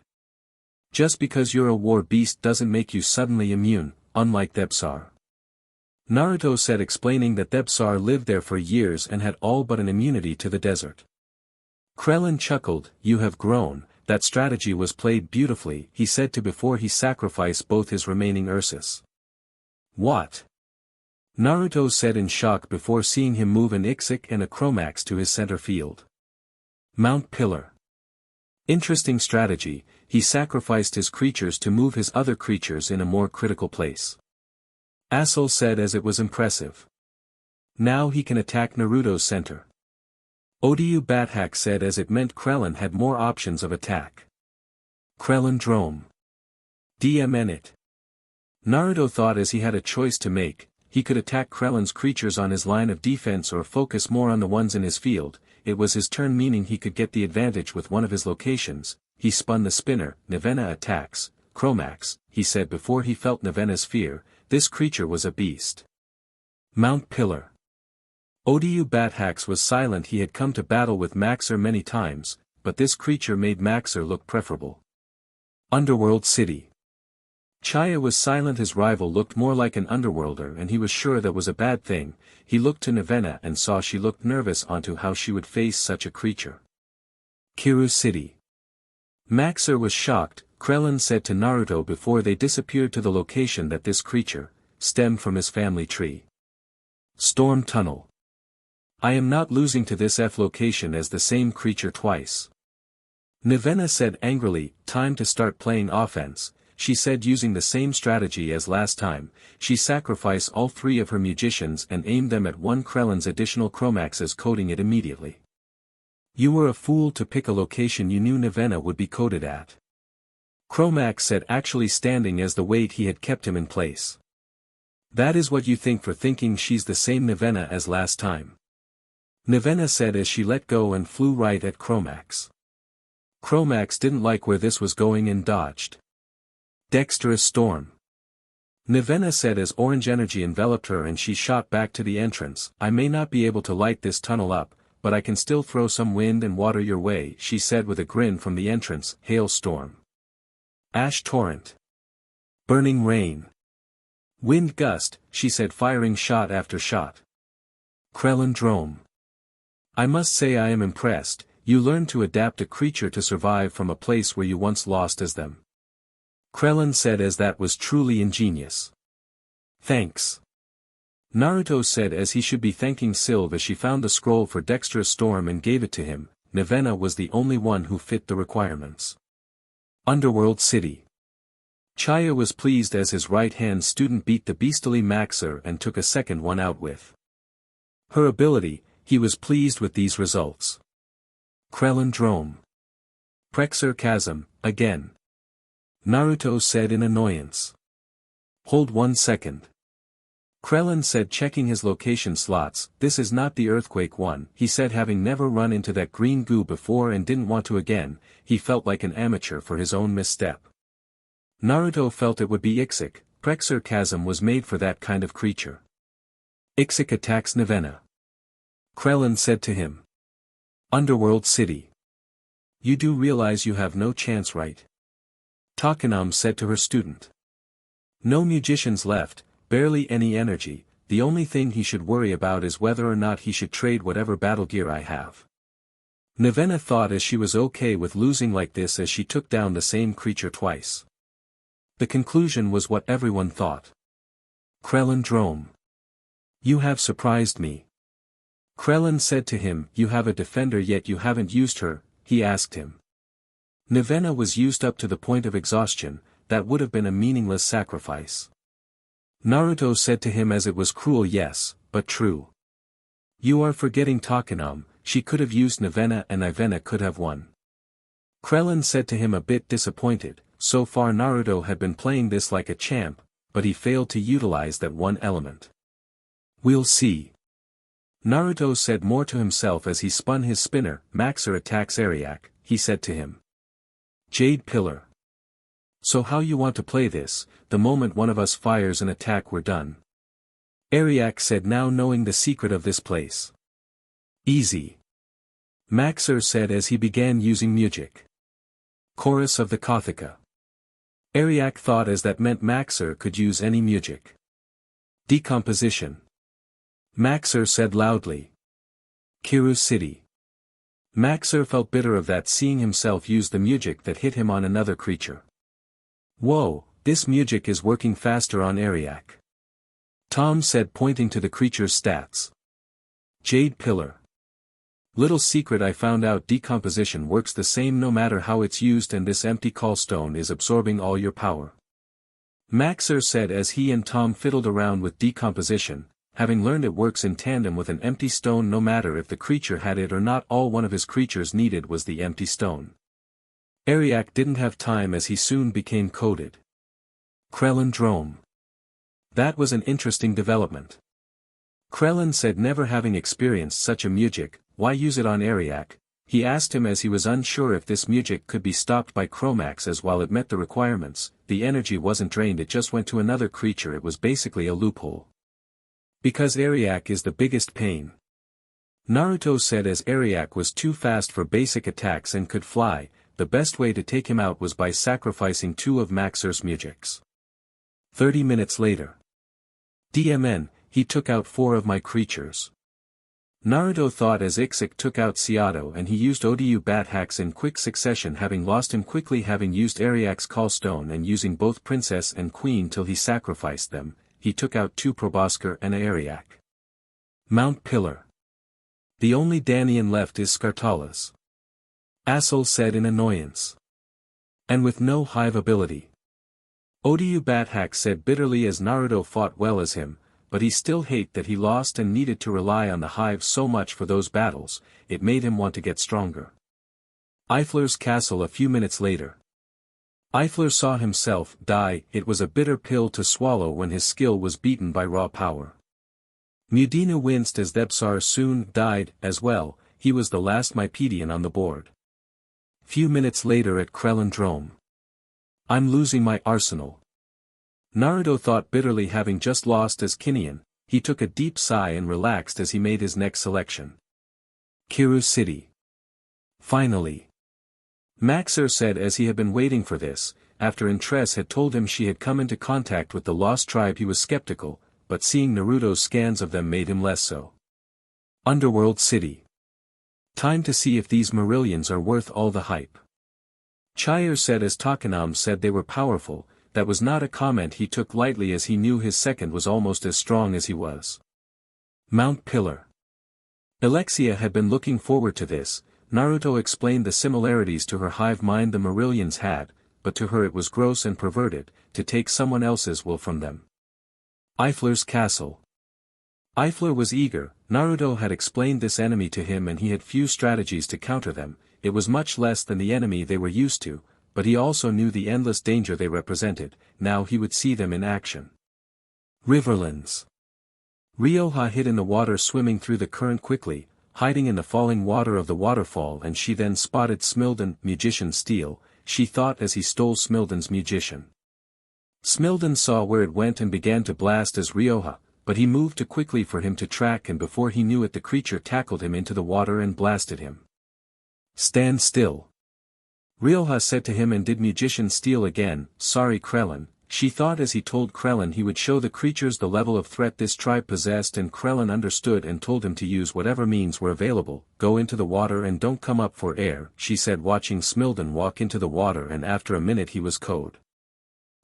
Just because you're a war beast doesn't make you suddenly immune, unlike Thebsar. Naruto said, explaining that Thebsar lived there for years and had all but an immunity to the desert. Krellin chuckled. You have grown. That strategy was played beautifully, he said to before he sacrificed both his remaining Ursus. What? Naruto said in shock before seeing him move an Ixik and a Chromax to his center field. Mount Pillar. Interesting strategy. He sacrificed his creatures to move his other creatures in a more critical place. Assel said as it was impressive. Now he can attack Naruto's center. Odu Bathak said as it meant Krellin had more options of attack. Krellin Drome. DMN it. Naruto thought as he had a choice to make. He could attack Krellin's creatures on his line of defense or focus more on the ones in his field. It was his turn, meaning he could get the advantage with one of his locations. He spun the spinner. Navena attacks. Chromax, he said before he felt Navena's fear. This creature was a beast. Mount Pillar. Odu Bathax was silent. He had come to battle with Maxer many times, but this creature made Maxer look preferable. Underworld City. Chaya was silent. His rival looked more like an underworlder and he was sure that was a bad thing. He looked to Navena and saw she looked nervous onto how she would face such a creature. Kiru City. Maxer was shocked. Krellin said to Naruto before they disappeared to the location that this creature stemmed from his family tree. Storm Tunnel. I am not losing to this location as the same creature twice. Navena said angrily. Time to start playing offense, she said, using the same strategy as last time. She sacrificed all three of her magicians and aimed them at one Krellin's additional Chromaxes, coating it immediately. You were a fool to pick a location you knew Navena would be coated at. Chromax said, actually standing as the weight he had kept him in place. That is what you think for thinking she's the same Nevena as last time. Nevena said as she let go and flew right at Chromax. Chromax didn't like where this was going and dodged. Dexterous storm. Nevena said as orange energy enveloped her and she shot back to the entrance. I may not be able to light this tunnel up, but I can still throw some wind and water your way, she said with a grin from the entrance. Hailstorm. Ash torrent. Burning rain. Wind gust, she said, firing shot after shot. Krellendrome. I must say I am impressed. You learned to adapt a creature to survive from a place where you once lost as them. Krellin said as that was truly ingenious. Thanks. Naruto said as he should be thanking Sylve as she found the scroll for Dexterous Storm and gave it to him. Nevena was the only one who fit the requirements. Underworld City. Chaya was pleased as his right-hand student beat the beastly Maxer and took a second one out with her ability. He was pleased with these results. Krellendrome. Prexer Chasm, again. Naruto said in annoyance. Hold 1 second. Krellin said, checking his location slots. This is not the earthquake one, he said, having never run into that green goo before and didn't want to again. He felt like an amateur for his own misstep. Naruto felt it would be Ixik. Prexer Chasm was made for that kind of creature. Ixik attacks Nevena. Krellin said to him. Underworld City. You do realize you have no chance, right? Takinom said to her student. No magicians left, barely any energy. The only thing he should worry about is whether or not he should trade whatever battle gear I have. Nevena thought as she was okay with losing like this as she took down the same creature twice. The conclusion was what everyone thought. Krellendrome. You have surprised me. Krellin said to him, you have a defender yet you haven't used her, he asked him. Nevena was used up to the point of exhaustion. That would have been a meaningless sacrifice. Naruto said to him as it was cruel, yes, but true. You are forgetting Takinom. She could have used Nevena and Ivena could have won. Krellin said to him, a bit disappointed. So far Naruto had been playing this like a champ, but he failed to utilize that one element. We'll see. Naruto said more to himself as he spun his spinner. Maxer attacks Ariak, he said to him. Jade Pillar. So how you want to play this? The moment one of us fires an attack we're done. Ariak said, now knowing the secret of this place. Easy. Maxer said as he began using music. Chorus of the Kothika. Ariak thought as that meant Maxer could use any music. Decomposition. Maxer said loudly. Kiru City. Maxer felt bitter of that, seeing himself use the music that hit him on another creature. Whoa, this music is working faster on Ariak. Tom said, pointing to the creature's stats. Jade Pillar. Little secret I found out, decomposition works the same no matter how it's used, and this empty callstone is absorbing all your power. Maxer said as he and Tom fiddled around with decomposition, having learned it works in tandem with an empty stone no matter if the creature had it or not. All one of his creatures needed was the empty stone. Ariak didn't have time as he soon became coated. Krellendrome. That was an interesting development. Krellin said, never having experienced such a music, why use it on Ariak? He asked him as he was unsure if this music could be stopped by Chromax, as while it met the requirements, the energy wasn't drained, it just went to another creature. It was basically a loophole. Because Ariak is the biggest pain. Naruto said as Ariak was too fast for basic attacks and could fly, the best way to take him out was by sacrificing 2 of Maxer's musics. 30 minutes later. DMN, he took out 4 of my creatures. Naruto thought as Ixik took out Seato and he used Odu bat hacks in quick succession, having lost him quickly, having used Ariak's callstone and using both princess and queen till he sacrificed them. He took out 2 Probosker and Ariak. Mount Pillar. The only Danian left is Skartalas. Assel said in annoyance. And with no hive ability. Odu bat hack said bitterly as Naruto fought well as him, but he still hated that he lost and needed to rely on the hive so much for those battles. It made him want to get stronger. Eifler's castle a few minutes later. Eifler saw himself die. It was a bitter pill to swallow when his skill was beaten by raw power. Mudina winced as Thebsar soon died as well. He was the last Mypedian on the board. Few minutes later at Krellendrome. I'm losing my arsenal. Naruto thought bitterly, having just lost as Kinnian. He took a deep sigh and relaxed as he made his next selection. Kiru City. Finally. Maxer said as he had been waiting for this. After Intress had told him she had come into contact with the lost tribe, he was skeptical, but seeing Naruto's scans of them made him less so. Underworld City. Time to see if these Marillions are worth all the hype. Chire said as Takinom said they were powerful. That was not a comment he took lightly, as he knew his second was almost as strong as he was. Mount Pillar. Alexia had been looking forward to this. Naruto explained the similarities to her hive mind the Marillions had, but to her it was gross and perverted, to take someone else's will from them. Eifler's Castle. Eifler was eager. Naruto had explained this enemy to him and he had few strategies to counter them. It was much less than the enemy they were used to, but he also knew the endless danger they represented. Now he would see them in action. Riverlands. Ryoha hid in the water, swimming through the current quickly, hiding in the falling water of the waterfall, and she then spotted Smilden. Magician steal, she thought as he stole Smilden's magician. Smilden saw where it went and began to blast as Ryoha, but he moved too quickly for him to track, and before he knew it the creature tackled him into the water and blasted him. Stand still. Ryoha said to him, and did Magician steal again? Sorry Krellin, she thought as he told Krellin he would show the creatures the level of threat this tribe possessed, and Krellin understood and told him to use whatever means were available. Go into the water and don't come up for air, she said, watching Smilden walk into the water, and after a minute he was code.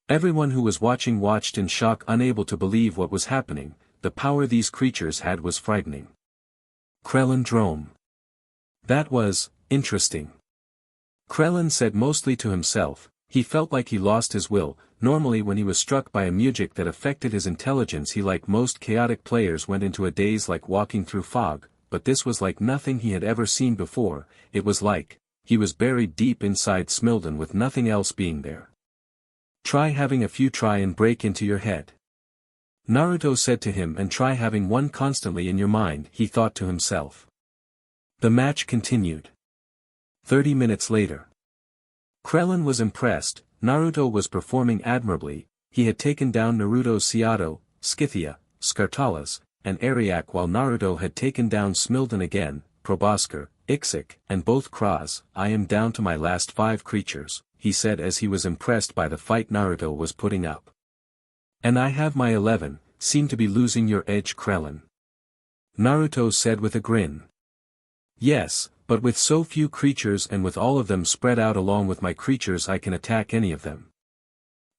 Everyone who was watching watched in shock, unable to believe what was happening. The power these creatures had was frightening. Krellendrome. That was interesting. Krellin said mostly to himself. He felt like he lost his will. Normally when he was struck by a music that affected his intelligence, he, like most chaotic players, went into a daze like walking through fog, but this was like nothing he had ever seen before. It was like he was buried deep inside Smilden with nothing else being there. Try having a few, try and break into your head. Naruto said to him, and try having one constantly in your mind, he thought to himself. The match continued. 30 minutes later. Krellin was impressed. Naruto was performing admirably. He had taken down Naruto's Seato, Scythia, Skartalas, and Ariak, while Naruto had taken down Smilden again, Proboskar, Ixik, and both Kras. I am down to my last 5 creatures, he said as he was impressed by the fight Naruto was putting up. And I have my 11, seem to be losing your edge Krellin. Naruto said with a grin. Yes, but with so few creatures and with all of them spread out along with my creatures I can attack any of them.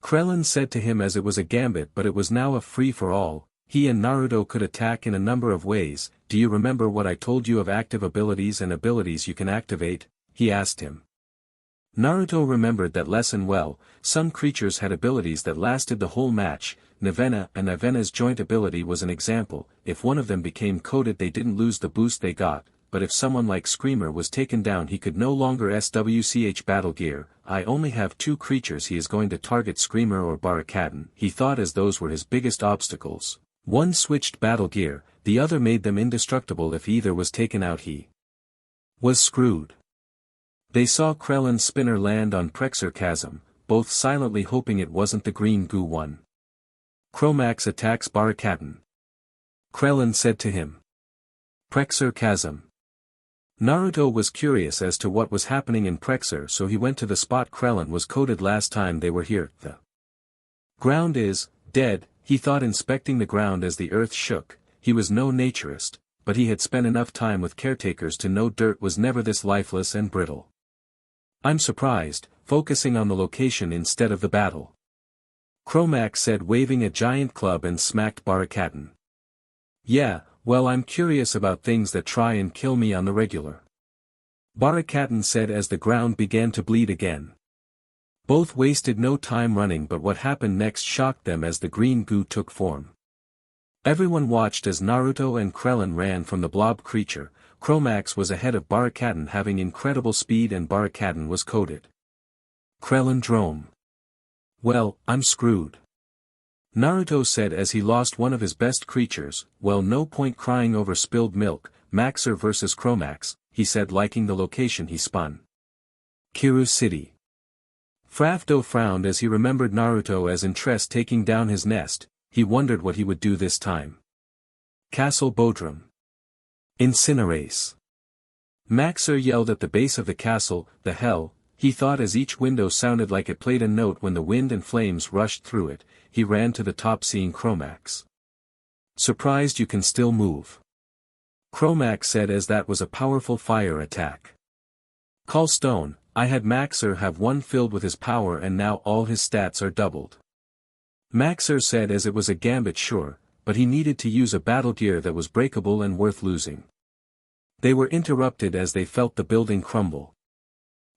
Krellin said to him as it was a gambit, but it was now a free-for-all. He and Naruto could attack in a number of ways. Do you remember what I told you of active abilities and abilities you can activate? He asked him. Naruto remembered that lesson well. Some creatures had abilities that lasted the whole match. Navena and Navena's joint ability was an example. If one of them became coded they didn't lose the boost they got, but if someone like Screamer was taken down he could no longer SWCH battle gear. I only have 2 creatures, he is going to target Screamer or Barakadan, he thought, as those were his biggest obstacles. One switched battle gear, the other made them indestructible. If either was taken out he was screwed. They saw Krellin's spinner land on Prexer Chasm, both silently hoping it wasn't the green goo one. Chromax attacks Barakadan. Krellin said to him. Prexer Chasm. Naruto was curious as to what was happening in Prexer, so he went to the spot Krellin was coded last time they were here. The ground is dead, he thought, inspecting the ground as the earth shook. He was no naturist, but he had spent enough time with caretakers to know dirt was never this lifeless and brittle. I'm surprised, focusing on the location instead of the battle. Chromax said, waving a giant club, and smacked Barakadan. Yeah, well, I'm curious about things that try and kill me on the regular. Barakadan said as the ground began to bleed again. Both wasted no time running, but what happened next shocked them as the green goo took form. Everyone watched as Naruto and Krellin ran from the blob creature. Chromax was ahead of Barakadan, having incredible speed, and Barakadan was coded. Krellendrome. Well, I'm screwed. Naruto said as he lost one of his best creatures. Well, no point crying over spilled milk. Maxer vs Chromax, he said, liking the location he spun. Kiru City. Frafdo frowned as he remembered Naruto as Intress taking down his nest. He wondered what he would do this time. Castle Bodrum. Incinerace. Maxer yelled at the base of the castle. The hell, he thought as each window sounded like it played a note when the wind and flames rushed through it. He ran to the top seeing Chromax. Surprised you can still move. Chromax said as that was a powerful fire attack. Call Stone, I had Maxer have one filled with his power and now all his stats are doubled. Maxer said as it was a gambit sure, but he needed to use a battle gear that was breakable and worth losing. They were interrupted as they felt the building crumble.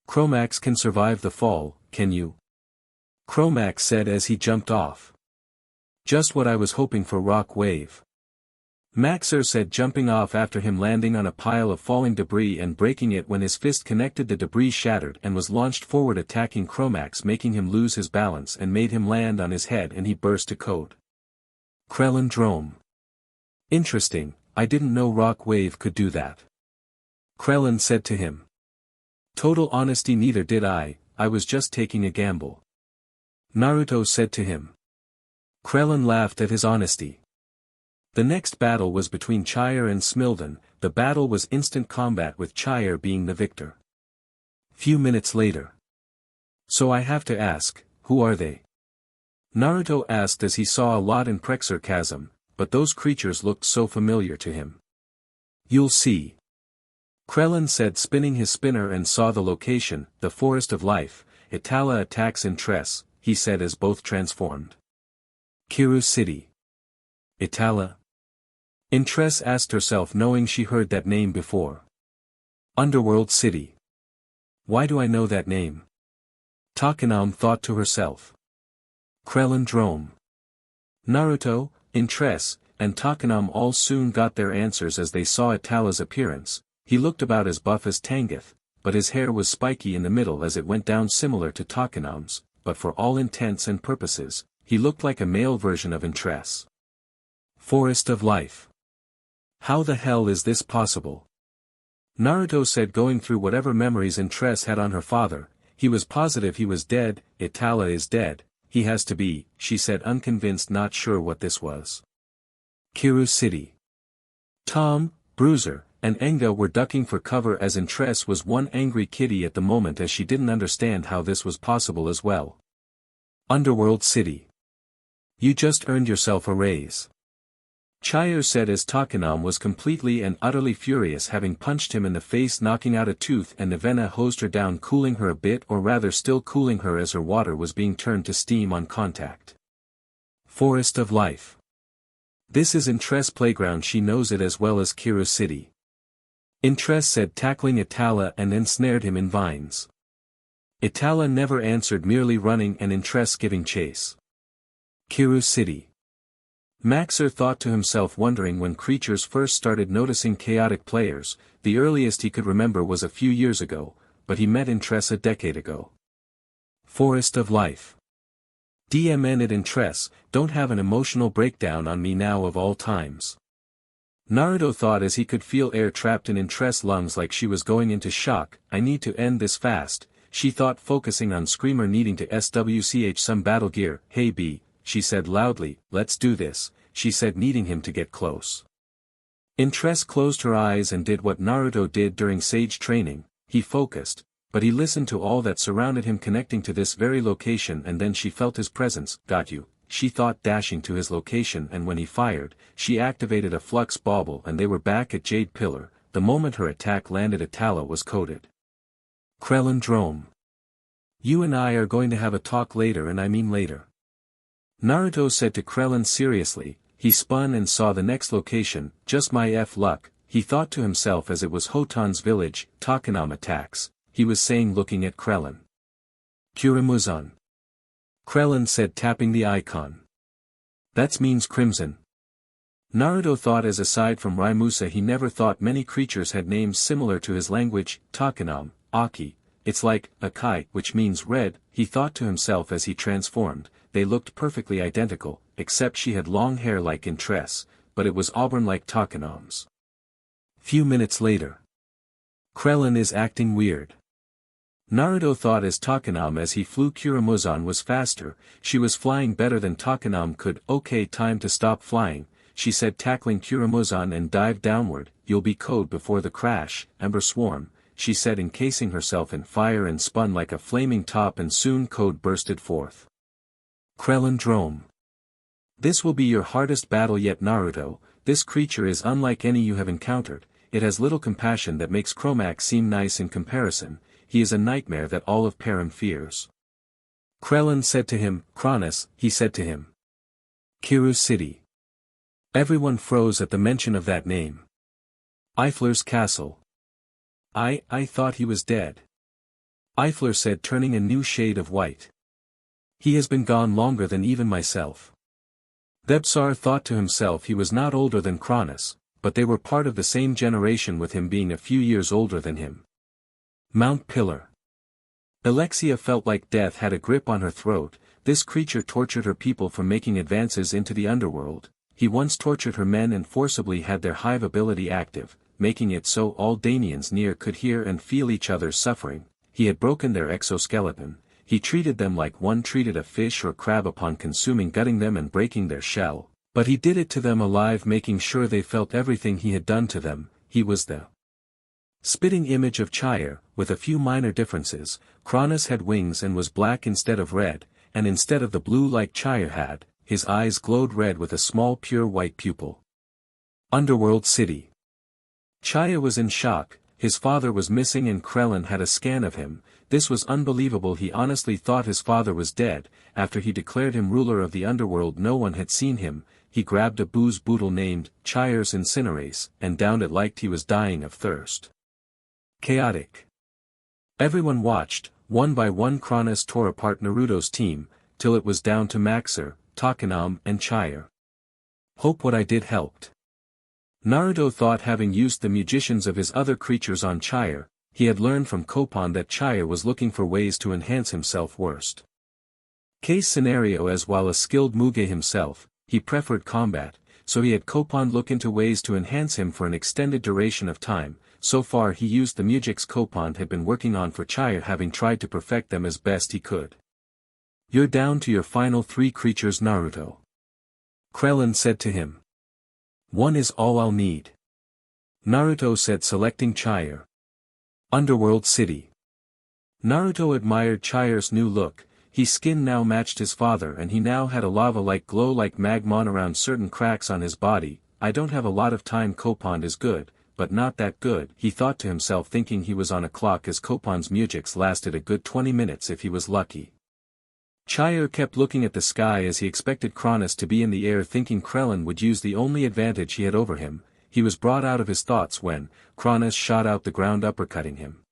Chromax can survive the fall, can you? Chromax said as he jumped off. Just what I was hoping for. Rock Wave. Maxer said, jumping off after him, landing on a pile of falling debris and breaking it. When his fist connected, the debris shattered and was launched forward, attacking Chromax, making him lose his balance and made him land on his head, and he burst to code. Krellin Drome. Interesting, I didn't know Rock Wave could do that. Krellin said to him. Total honesty, neither did I was just taking a gamble. Naruto said to him. Krellin laughed at his honesty. The next battle was between Chire and Smilden. The battle was instant combat with Chire being the victor. Few minutes later. So I have to ask, who are they? Naruto asked as he saw a lot in Prexer Chasm, but those creatures looked so familiar to him. You'll see. Krellin said, spinning his spinner, and saw the location, the Forest of Life. Itala attacks Intress, he said as both transformed. Kiru City. Itala. Intress asked herself, knowing she heard that name before. Underworld City. Why do I know that name? Takinom thought to herself. Krellin Drome. Naruto, Intress, and Takinom all soon got their answers as they saw Itala's appearance. He looked about as buff as Tanguth, but his hair was spiky in the middle as it went down, similar to Takinom's, but for all intents and purposes, he looked like a male version of Intress. Forest of Life. How the hell is this possible? Naruto said, going through whatever memories Intress had on her father. He was positive he was dead. Itala is dead, he has to be, she said, unconvinced, not sure what this was. Kiru City. Tom, Bruiser, and Enga were ducking for cover as Intress was one angry kitty at the moment, as she didn't understand how this was possible as well. Underworld City. You just earned yourself a raise. Chire said as Takinom was completely and utterly furious, having punched him in the face, knocking out a tooth, and Navena hosed her down, cooling her a bit, or rather still cooling her, as her water was being turned to steam on contact. Forest of Life. This is Intress playground, she knows it as well as Kiru City. Intress said, tackling Itala, and ensnared him in vines. Itala never answered, merely running, and Intress giving chase. Kiru City. Maxer thought to himself, wondering when creatures first started noticing chaotic players. The earliest he could remember was a few years ago, but he met Intress a decade ago. Forest of Life. DMN it, Intress, don't have an emotional breakdown on me now of all times. Naruto thought as he could feel air trapped in Intress' lungs, like she was going into shock. I need to end this fast, she thought, focusing on Screamer needing to switch some battle gear. Hey B, she said loudly, let's do this, she said, needing him to get close. Intress closed her eyes and did what Naruto did during Sage training. He focused, but he listened to all that surrounded him, connecting to this very location, and then she felt his presence. Got you, she thought, dashing to his location, and when he fired, she activated a flux bauble and they were back at Jade Pillar. The moment her attack landed, Itala was coated. Krellin Drome. You and I are going to have a talk later, and I mean later. Naruto said to Krellin seriously. He spun and saw the next location. Just my F luck, he thought to himself, as it was Hotan's village. Takinom attacks, he was saying, looking at Krellin. Kurimuzan. Krellin said, tapping the icon. That means crimson. Naruto thought, as aside from Raimusa he never thought many creatures had names similar to his language. Takinom, Aki, it's like, Akai, which means red, he thought to himself as he transformed. They looked perfectly identical, except she had long hair like Intress, but it was auburn like Takinom's. Few minutes later. Krillin is acting weird. Naruto thought as Takinom as he flew Kuramuzan was faster, she was flying better than Takinom could. Okay, time to stop flying, she said, tackling Kuramuzan and dived downward. You'll be code before the crash, Ember Swarm, she said, encasing herself in fire and spun like a flaming top, and soon code bursted forth. Krillin Drome. This will be your hardest battle yet, Naruto. This creature is unlike any you have encountered. It has little compassion that makes Chromax seem nice in comparison. He is a nightmare that all of Harem fears. Krillin said to him. Cronus, he said to him. Kiru City. Everyone froze at the mention of that name. Eifler's castle. I thought he was dead. Eifler said, turning a new shade of white. He has been gone longer than even myself. Thebsar thought to himself he was not older than Cronus, but they were part of the same generation, with him being a few years older than him. Mount Pillar. Alexia felt like death had a grip on her throat. This creature tortured her people for making advances into the underworld. He once tortured her men and forcibly had their hive ability active, making it so all Danians near could hear and feel each other's suffering. He had broken their exoskeleton. He treated them like one treated a fish or crab upon consuming, gutting them and breaking their shell, but he did it to them alive, making sure they felt everything he had done to them. He was the spitting image of Chire, with a few minor differences. Cronus had wings and was black instead of red, and instead of the blue like Chire had, his eyes glowed red with a small pure white pupil. Underworld City. Chire was in shock. His father was missing and Krillin had a scan of him. This was unbelievable. He honestly thought his father was dead. After he declared him ruler of the underworld, no one had seen him. He grabbed a booze bottle named Chire's Incinerase, and downed it like he was dying of thirst. Chaotic. Everyone watched. One by one Cronus tore apart Naruto's team, till it was down to Maxer, Takinom and Chire. Hope what I did helped. Naruto thought, having used the magicians of his other creatures on Chire, he had learned from Kopan that Chire was looking for ways to enhance himself. Worst case scenario, as while a skilled Muge himself, he preferred combat, so he had Kopan look into ways to enhance him for an extended duration of time. So far he used the musics Kopan had been working on for Chire, having tried to perfect them as best he could. You're down to your final 3 creatures, Naruto. Krillin said to him. One is all I'll need. Naruto said, selecting Chire. Underworld City. Naruto admired Chire's new look. His skin now matched his father, and he now had a lava-like glow like magmon around certain cracks on his body. I don't have a lot of time. Kopan is good, but not that good, he thought to himself, thinking he was on a clock, as Kopan's musics lasted a good 20 minutes if he was lucky. Chire kept looking at the sky as he expected Cronus to be in the air, thinking Krillin would use the only advantage he had over him. He was brought out of his thoughts when Cronus shot out the ground, uppercutting him.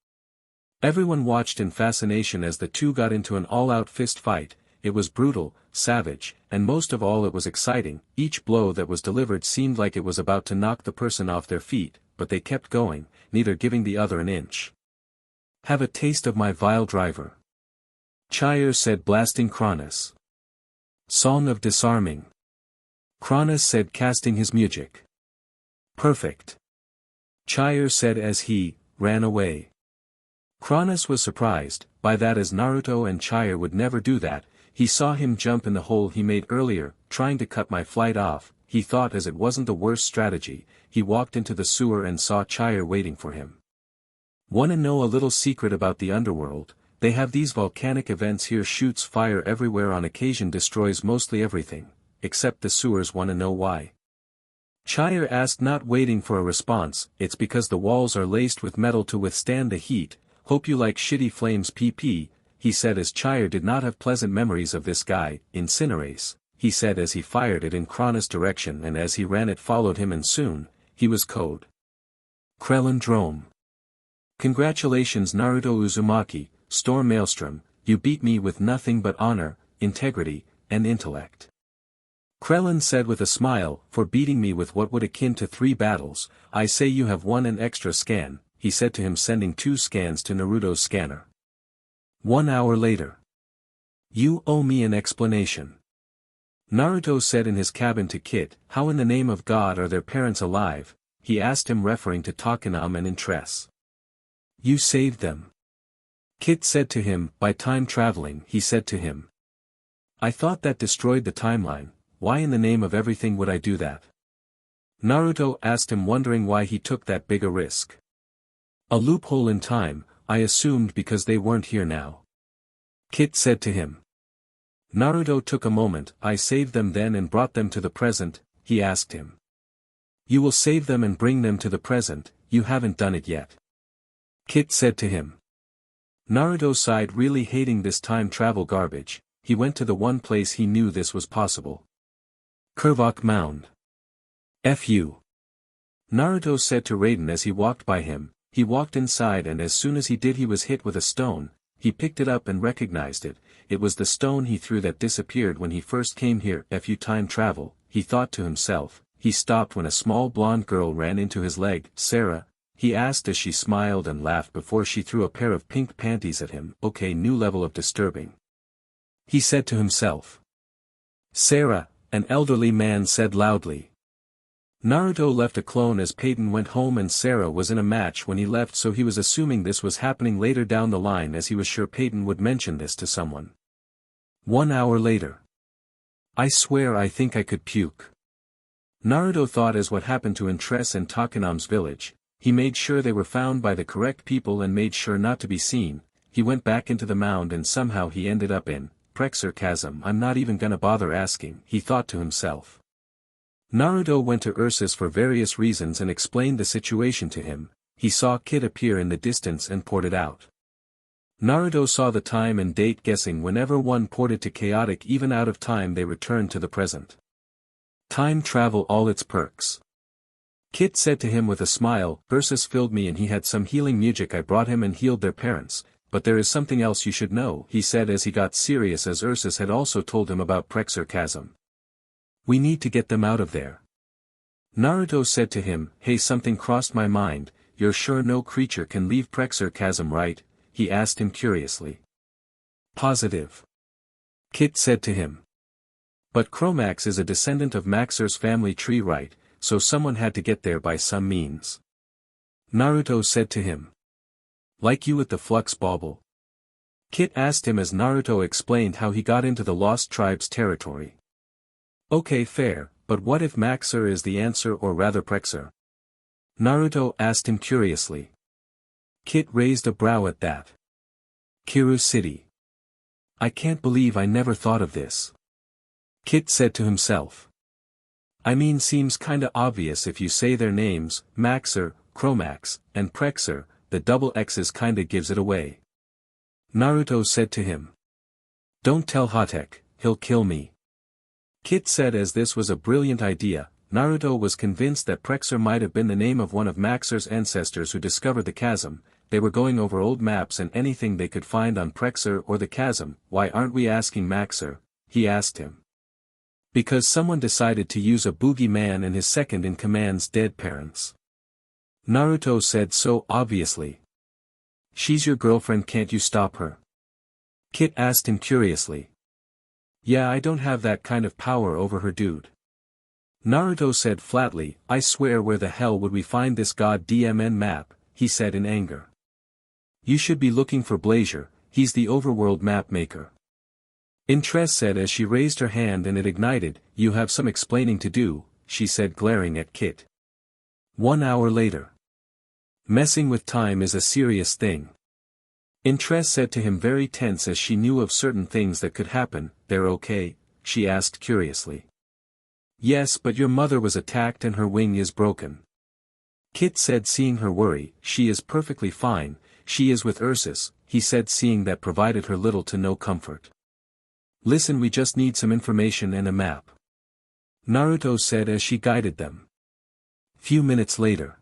Everyone watched in fascination as the two got into an all-out fist fight. It was brutal, savage, and most of all it was exciting. Each blow that was delivered seemed like it was about to knock the person off their feet, but they kept going, neither giving the other an inch. Have a taste of my vile driver. Chire said, blasting Cronus. Song of Disarming. Cronus said, casting his music. Perfect. Chire said as he ran away. Cronus was surprised by that, as Naruto and Chire would never do that. He saw him jump in the hole he made earlier, trying to cut my flight off. He thought as it wasn't the worst strategy. He walked into the sewer and saw Chire waiting for him. Wanna know a little secret about the underworld? They have these volcanic events here, shoots fire everywhere, on occasion destroys mostly everything, except the sewers. Wanna know why? Chire asked, not waiting for a response. It's because the walls are laced with metal to withstand the heat. Hope you like shitty flames, PP, he said, as Chire did not have pleasant memories of this guy. Incinerase, he said as he fired it in Cronus' direction, and as he ran it followed him, and soon, he was code. Krillin Drome. Congratulations, Naruto Uzumaki, Storm Maelstrom, you beat me with nothing but honor, integrity, and intellect. Krillin said with a smile, for beating me with what would akin to 3 battles. I say you have won an extra scan, he said to him, sending 2 scans to Naruto's scanner. 1 hour later. You owe me an explanation. Naruto said in his cabin to Kit, how in the name of God are their parents alive? He asked him referring to Takinom and Intress. You saved them. Kit said to him, by time traveling. He said to him. I thought that destroyed the timeline, why in the name of everything would I do that? Naruto asked him wondering why he took that big a risk. A loophole in time, I assumed because they weren't here now. Kit said to him. Naruto took a moment. I saved them then and brought them to the present, he asked him. You will save them and bring them to the present, you haven't done it yet. Kit said to him. Naruto sighed, really hating this time travel garbage. He went to the one place he knew this was possible. Kurvok Mound. Fu. Naruto said to Raiden as he walked by him. He walked inside and as soon as he did he was hit with a stone. He picked it up and recognized it. It was the stone he threw that disappeared when he first came here. Fu time travel, he thought to himself. He stopped when a small blonde girl ran into his leg. Sarah? He asked as she smiled and laughed before she threw a pair of pink panties at him. Okay, new level of disturbing. He said to himself. Sarah, an elderly man said loudly. Naruto left a clone as Peyton went home and Sarah was in a match when he left, so he was assuming this was happening later down the line as he was sure Peyton would mention this to someone. 1 hour later. I swear I think I could puke. Naruto thought as what happened to Intress and Takinom's village. He made sure they were found by the correct people and made sure not to be seen. He went back into the mound and somehow he ended up in Prexer Chasm. I'm not even gonna bother asking, he thought to himself. Naruto went to Ursus for various reasons and explained the situation to him. He saw Kid appear in the distance and ported out. Naruto saw the time and date, guessing whenever one ported to chaotic even out of time they returned to the present. Time travel, all its perks. Kit said to him with a smile. Ursus filled me and he had some healing music I brought him and healed their parents, but there is something else you should know, he said as he got serious as Ursus had also told him about Prexer Chasm. We need to get them out of there. Naruto said to him, hey, something crossed my mind, you're sure no creature can leave Prexer Chasm, right? He asked him curiously. Positive. Kit said to him. But Chromax is a descendant of Maxer's family tree, right, so someone had to get there by some means. Naruto said to him. Like you with the flux bauble? Kit asked him as Naruto explained how he got into the Lost Tribe's territory. Okay, fair, but what if Maxer is the answer, or rather Prexer? Naruto asked him curiously. Kit raised a brow at that. Kiru City. I can't believe I never thought of this. Kit said to himself. I mean, seems kinda obvious if you say their names, Maxer, Chromax, and Prexer, the double X's kinda gives it away. Naruto said to him. Don't tell Hatek, he'll kill me. Kit said as this was a brilliant idea. Naruto was convinced that Prexer might have been the name of one of Maxer's ancestors who discovered the chasm. They were going over old maps and anything they could find on Prexer or the chasm. Why aren't we asking Maxer? He asked him. Because someone decided to use a boogeyman and his second-in-command's dead parents. Naruto said so obviously. She's your girlfriend, can't you stop her? Kit asked him curiously. Yeah, I don't have that kind of power over her, dude. Naruto said flatly. I swear, where the hell would we find this goddamn map, he said in anger. You should be looking for Blazier, he's the overworld map maker. Intress said as she raised her hand and it ignited. You have some explaining to do, she said glaring at Kit. 1 hour later. Messing with time is a serious thing. Intress said to him, very tense as she knew of certain things that could happen. They're okay? She asked curiously. Yes, but your mother was attacked and her wing is broken. Kit said, seeing her worry. She is perfectly fine, she is with Ursus, he said, seeing that provided her little to no comfort. Listen, we just need some information and a map. Naruto said as she guided them. Few minutes later.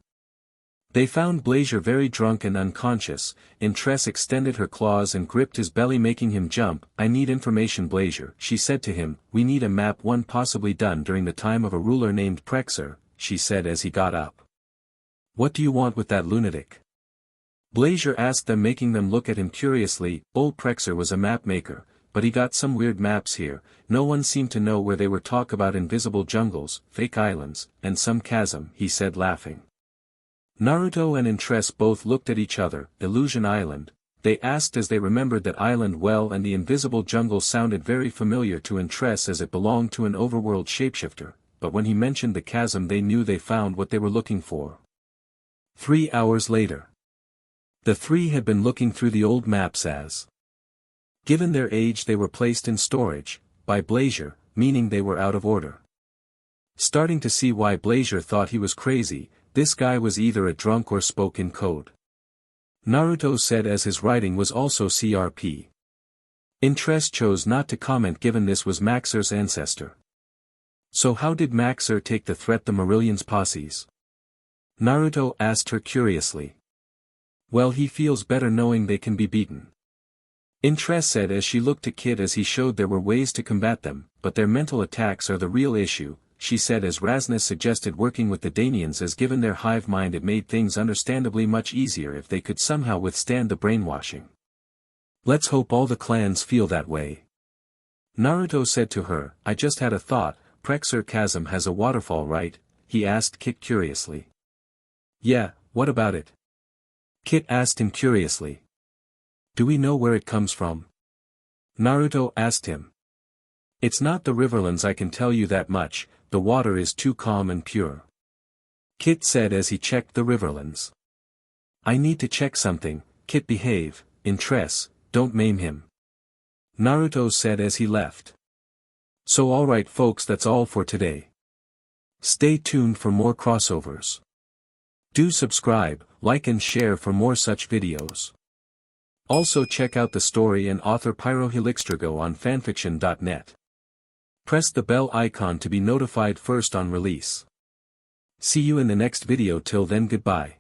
They found Blazier very drunk and unconscious. Intress extended her claws and gripped his belly, making him jump. I need information, Blazier, she said to him. We need a map, one possibly done during the time of a ruler named Prexer, she said as he got up. What do you want with that lunatic? Blazer asked them, making them look at him curiously. Old Prexer was a map maker, but he got some weird maps here. No one seemed to know where they were. Talk about invisible jungles, fake islands, and some chasm, he said, laughing. Naruto and Intress both looked at each other. Illusion Island, they asked as they remembered that island well, and the invisible jungle sounded very familiar to Intress as it belonged to an overworld shapeshifter, but when he mentioned the chasm they knew they found what they were looking for. 3 hours later. The three had been looking through the old maps as. Given their age they were placed in storage, by Blazer, meaning they were out of order. Starting to see why Blazer thought he was crazy, this guy was either a drunk or spoke in code. Naruto said as his writing was also CRP. Intress chose not to comment given this was Maxer's ancestor. So how did Maxer take the threat, the Marillion's posses? Naruto asked her curiously. Well, he feels better knowing they can be beaten. Intress said as she looked at Kid as he showed there were ways to combat them, but their mental attacks are the real issue, she said as Rasness suggested working with the Danians as given their hive mind it made things understandably much easier if they could somehow withstand the brainwashing. Let's hope all the clans feel that way. Naruto said to her, I just had a thought, Prexer Chasm has a waterfall, right? He asked Kit curiously. Yeah, what about it? Kit asked him curiously. Do we know where it comes from? Naruto asked him. It's not the Riverlands, I can tell you that much, the water is too calm and pure. Kit said as he checked the Riverlands. I need to check something, Kit behave, Intress, don't maim him. Naruto said as he left. So alright folks, that's all for today. Stay tuned for more crossovers. Do subscribe, like and share for more such videos. Also check out the story and author pyrohelixdrago on fanfiction.net. Press the bell icon to be notified first on release. See you in the next video. Till then, goodbye.